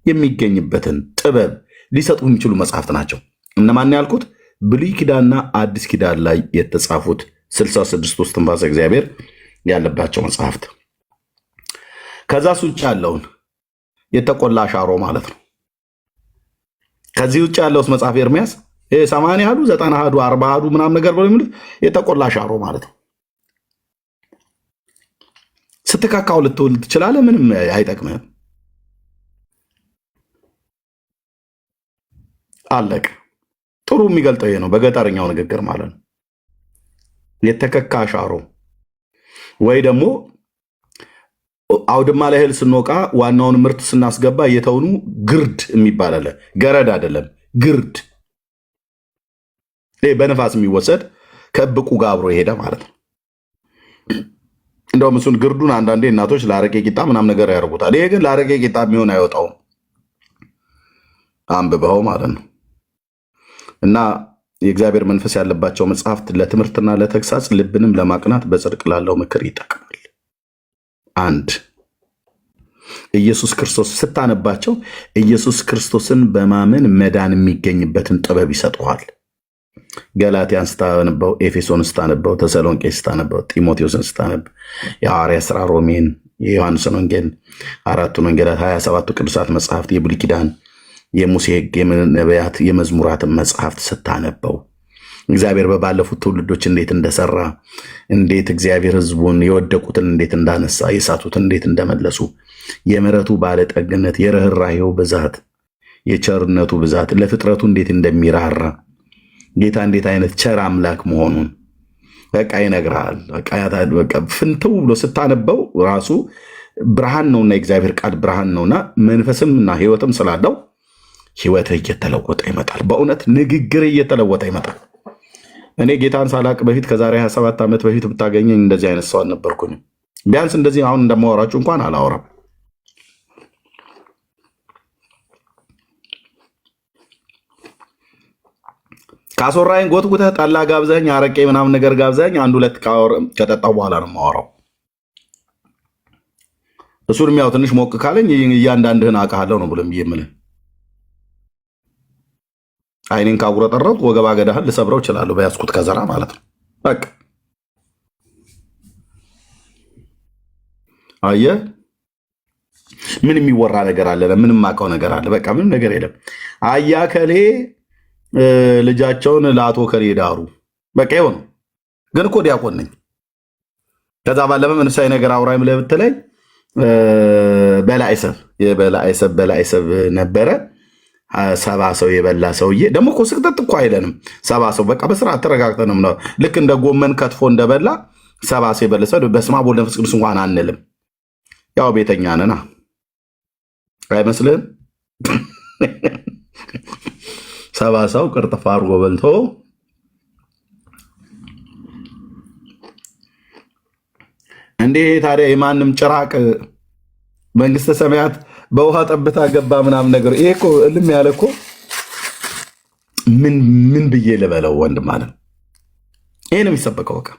የሚገኝበትን ጥበብ ሊሰጡ የሚችሉ መጽሐፍት ናቸው። እነማን ያልኩት? ብሉይ ኪዳንና አዲስ ኪዳን ላይ የተጻፉት 66 እስትንፋሰ እግዚአብሔር ያለባቸው መጽሐፍት። ከዛ ውጭ ያለውን የተቆላ ሻሮ ማለት ነው። ከዚህ ውጭ ያለውስ መጽሐፍ ኤርሚያስ 80 አሐዱ 90 አሐዱ 40 አሐዱ ምናምን ነገር ብሎ የሚሉት የተቆላ ሻሮ ማለት ነው። ስትካካው ልትውል ትችላለህ፣ ምንም አይጠቅምህም። አለቅ። ጥሩ የሚገልጠው ይሄ ነው፣ በገጠርኛው ንግግር ማለት ነው። የተከካ ሻሮ ወይ ደግሞ አውድማ ላይ እህል ስንወቃ ዋናውን ምርት ስናስገባ የተውኑ ግርድ የሚባል አለ። ገረድ አይደለም፣ ግርድ። በነፋስ የሚወሰድ ከብቁ ጋር አብሮ የሄደ ማለት ነው። እንደውም እሱን ግርዱን አንዳንዴ እናቶች ለአረቄ ቂጣ ምናምን ነገር ያደርጉታል። ይሄ ግን ለአረቄ ቂጣ የሚሆን አይወጣውም። አንብበው ማለት ነው። እና የእግዚአብሔር መንፈስ ያለባቸው መጽሐፍት ለትምህርትና ለተግሳጽ ልብንም ለማቅናት በጽድቅ ላለው ምክር ይጠቅማል። አንድ ኢየሱስ ክርስቶስ ስታነባቸው ኢየሱስ ክርስቶስን በማመን መዳን የሚገኝበትን ጥበብ ይሰጠዋል። ገላትያን ስታነበው፣ ኤፌሶን ስታነበው፣ ተሰሎንቄ ስታነበው፣ ጢሞቴዎስን ስታነብ፣ የሐዋርያት ሥራ፣ ሮሜን፣ የዮሐንስን ወንጌል፣ አራቱን ወንጌላት፣ 27ቱ ቅዱሳት መጽሐፍት፣ የብሉይ ኪዳን፣ የሙሴ ሕግ፣ የነቢያት፣ የመዝሙራትን መጽሐፍት ስታነበው እግዚአብሔር በባለፉት ትውልዶች እንዴት እንደሰራ፣ እንዴት እግዚአብሔር ሕዝቡን የወደቁትን እንዴት እንዳነሳ፣ የሳቱትን እንዴት እንደመለሱ፣ የምሕረቱ ባለጠግነት፣ የርኅራኄው ብዛት፣ የቸርነቱ ብዛት፣ ለፍጥረቱ እንዴት እንደሚራራ ጌታ እንዴት አይነት ቸር አምላክ መሆኑን በቃ ይነግራል። በቃ ፍንትው ብሎ ስታነበው ራሱ ብርሃን ነውና የእግዚአብሔር ቃል ብርሃን ነውና መንፈስምና ሕይወትም ስላለው ሕይወትህ እየተለወጠ ይመጣል። በእውነት ንግግር እየተለወጠ ይመጣል። እኔ ጌታን ሳላቅ በፊት ከዛሬ 27 ዓመት በፊት ብታገኘኝ እንደዚህ አይነት ሰው አልነበርኩኝም። ቢያንስ እንደዚህ አሁን እንደማወራችሁ እንኳን አላወራም። ካስወራኝ ጎትጉተህ ጠላ ጋብዘኝ፣ አረቄ ምናምን ነገር ጋብዘኝ፣ አንድ ሁለት ከጠጣው በኋላ ነው የማወራው። እሱንም ያው ትንሽ ሞቅ ካለኝ እያንዳንድህን አውቃለሁ ነው ብሎ የምልህ። አይኔን ካጉረጠረጥኩ ወገባ ገዳህን ልሰብረው እችላለሁ፣ በያዝኩት ከዘራ ማለት ነው። በቃ አየህ፣ ምን የሚወራ ነገር አለ? ምንም የማውቀው ነገር አለ? በቃ ምንም ነገር የለም። አያከሌ ልጃቸውን ለአቶ ከሌ ዳሩ፣ በቃ ይኸው ነው። ግን እኮ ዲያቆን ነኝ። ከዛ ባለፈ መንፈሳዊ ነገር አውራኝ ብለህ ብትለኝ በላይሰብ ነበረ 70 ሰው የበላ ሰውዬ። ደግሞ እኮ ስቅጠጥ እኮ አይለንም 70 ሰው በቃ በስርዓት ተረጋግተንም ነው። ልክ እንደ ጎመን ከትፎ እንደበላ 70 ሰው የበላ ሰው በስመ አብ ወወልድ ወመንፈስ ቅዱስ እንኳን አንልም። ያው ቤተኛ ነና አይመስልህም? 70 ሰው ቅርጥፍ አድርጎ በልቶ እንዴ ታዲያ የማንም ጭራቅ መንግስተ ሰማያት በውሃ ጠብታ ገባ ምናምን ነገር። ይሄ እኮ እልም ያለ እኮ ምን ብዬ ልበለው ወንድም አለ። ይሄ ነው የሚሰበከው። በቃ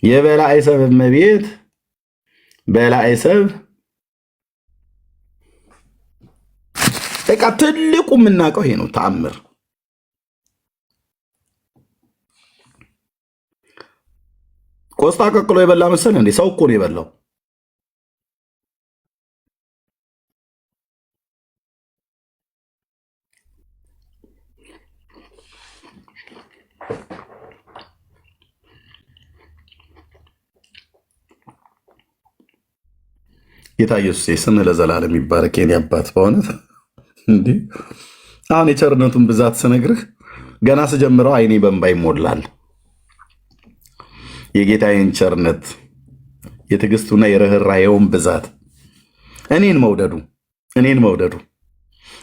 የበላዔሰብ እመቤት በላዔሰብ በቃ ትልቁ የምናውቀው ይሄ ነው ተአምር። ቆስጣ ቀቅሎ የበላ መሰለህ እንዴ? ሰው እኮ ነው የበላው። ጌታ ኢየሱስ ስምህ ለዘላለም ይባረክ የኔ አባት። በእውነት እንዲህ አሁን የቸርነቱን ብዛት ስነግርህ ገና ስጀምረው አይኔ በእንባ ይሞላል። የጌታዬን ቸርነት የትዕግስቱና የርኅራኄውን ብዛት እኔን መውደዱ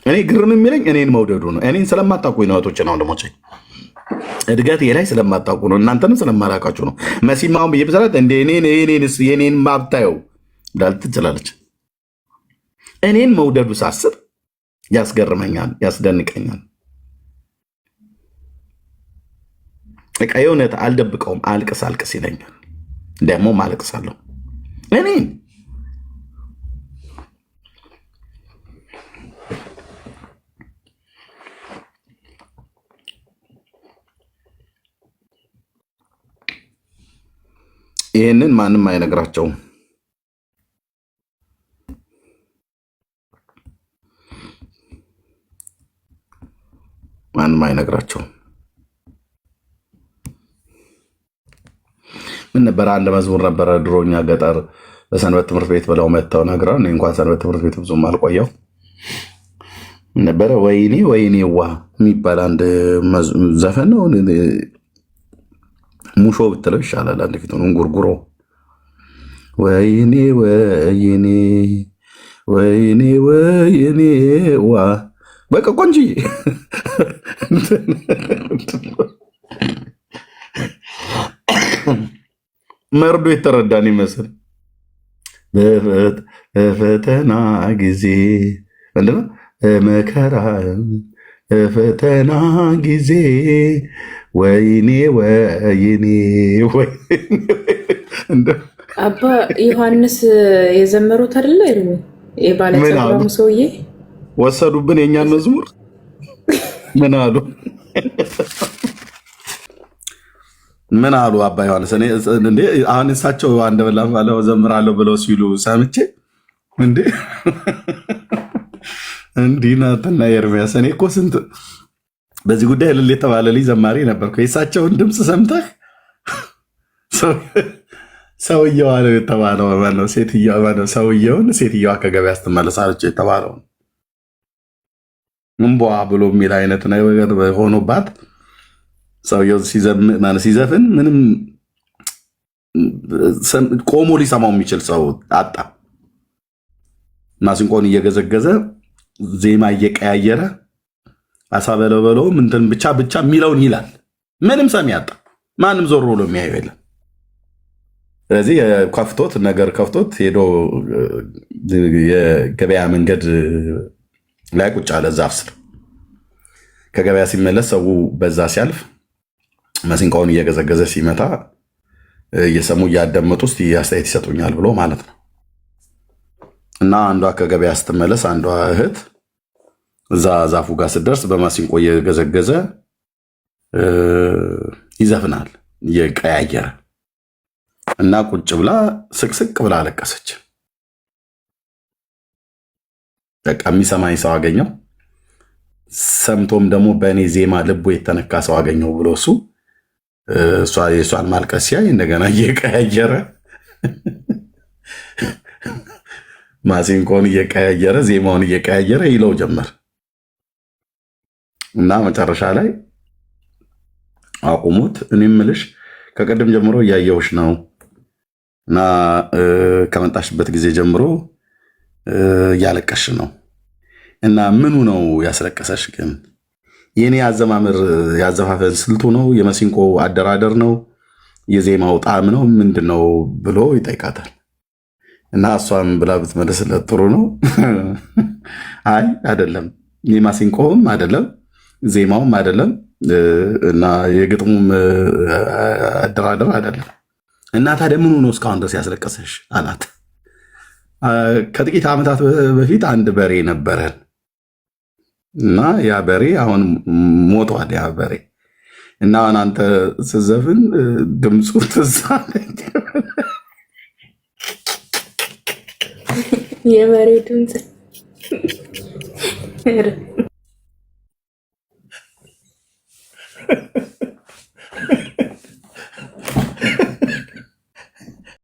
እኔ ግርም የሚለኝ እኔን መውደዱ ነው። እኔን ስለማታውቁኝ ነው እህቶቼ ነው ወንድሞቼ፣ እድገት ላይ ስለማታውቁ ነው። እናንተንም ስለማላውቃችሁ ነው። መሲማውን ብዬ ብሰራት እንደ የኔን ማብታየው ላል ትችላለች። እኔን መውደዱ ሳስብ ያስገርመኛል፣ ያስደንቀኛል። በቃ የእውነት አልደብቀውም። አልቅስ ይለኛል። ደግሞ አለቅሳለሁ እኔን ይህንን ማንም አይነግራቸውም። ማንም አይነግራቸውም። ምን ነበረ? አንድ መዝሙር ነበረ ድሮኛ ገጠር በሰንበት ትምህርት ቤት ብለው መጥተው ነግረው፣ እኔ እንኳን ሰንበት ትምህርት ቤት ብዙም አልቆየው ነበረ። ወይኔ ዋ የሚባል አንድ ዘፈን ነው። ሙሾ ብትለው ይሻላል። አንድ ፊቱን እንጉርጉሮ ወይኔ ዋ በቃ ቆንጂ መርዶ የተረዳን ይመስል በፈተና ጊዜ ምንድነው መከራ ፈተና ጊዜ ወይኔ አባ ዮሐንስ የዘመሩት አይደለ? የባለጸጋሙ ሰውዬ ወሰዱብን የእኛን መዝሙር። ምን አሉ? ምን አሉ አባ ዮሐንስ? እንዴ አሁን እሳቸው አንድ በላው ዘምራለሁ ብለው ሲሉ ሰምቼ እንዴ እንዲህ ናትና ኤርሚያስ፣ እኔ እኮ ስንት በዚህ ጉዳይ እልል የተባለ ልጅ ዘማሪ ነበርኩ። የእሳቸውን ድምፅ ሰምተህ ሰውየዋ ነው የተባለው ነው ሰውየውን ሴትዮዋ ከገበያ ስትመለሳለች የተባለው እምቧ ብሎ የሚል አይነት ነገር ሆኖባት ሰውየው ሲዘፍን ምንም ቆሞ ሊሰማው የሚችል ሰው አጣ። ማሲንቆን እየገዘገዘ ዜማ እየቀያየረ አሳ በለው ምንትን ብቻ የሚለውን ይላል። ምንም ሰሚ አጣ። ማንም ዞር ብሎ የሚያየው የለም። ስለዚህ ከፍቶት ሄዶ የገበያ መንገድ ላይ ቁጭ አለ ዛፍ ስር። ከገበያ ሲመለስ ሰው በዛ ሲያልፍ ማሲንቆውን እየገዘገዘ ሲመታ እየሰሙ እያዳመጡ ውስጥ አስተያየት ይሰጡኛል ብሎ ማለት ነው። እና አንዷ ከገበያ ስትመለስ አንዷ እህት እዛ ዛፉ ጋር ስትደርስ በማሲንቆ እየገዘገዘ ይዘፍናል እየቀያየረ እና ቁጭ ብላ ስቅስቅ ብላ አለቀሰች። በቃ የሚሰማኝ ሰው አገኘው፣ ሰምቶም ደግሞ በእኔ ዜማ ልቡ የተነካ ሰው አገኘው ብሎ እሷ የእሷን ማልቀስ ሲያይ እንደገና እየቀያየረ ማሲንቆን እየቀያየረ ዜማውን እየቀያየረ ይለው ጀመር እና መጨረሻ ላይ አቁሙት። እኔ የምልሽ ከቀደም ጀምሮ እያየሁሽ ነው እና ከመጣሽበት ጊዜ ጀምሮ እያለቀሽ ነው እና ምኑ ነው ያስለቀሰሽ? ግን የኔ ያዘፋፈን ስልቱ ነው? የማሲንቆ አደራደር ነው? የዜማው ጣዕም ነው? ምንድን ነው ብሎ ይጠይቃታል። እና እሷም ብላ ብትመለስለት ጥሩ ነው። አይ አይደለም፣ የማሲንቆም አይደለም፣ ዜማውም አይደለም እና የግጥሙም አደራደር አይደለም። እና ታዲያ ምኑ ነው እስካሁን ድረስ ያስለቀሰሽ አላት። ከጥቂት ዓመታት በፊት አንድ በሬ ነበረን እና ያ በሬ አሁን ሞቷል። ያ በሬ እና አሁን አንተ ስዘፍን ድምፁ ትዝ አለኝ። የበሬ ድምፅ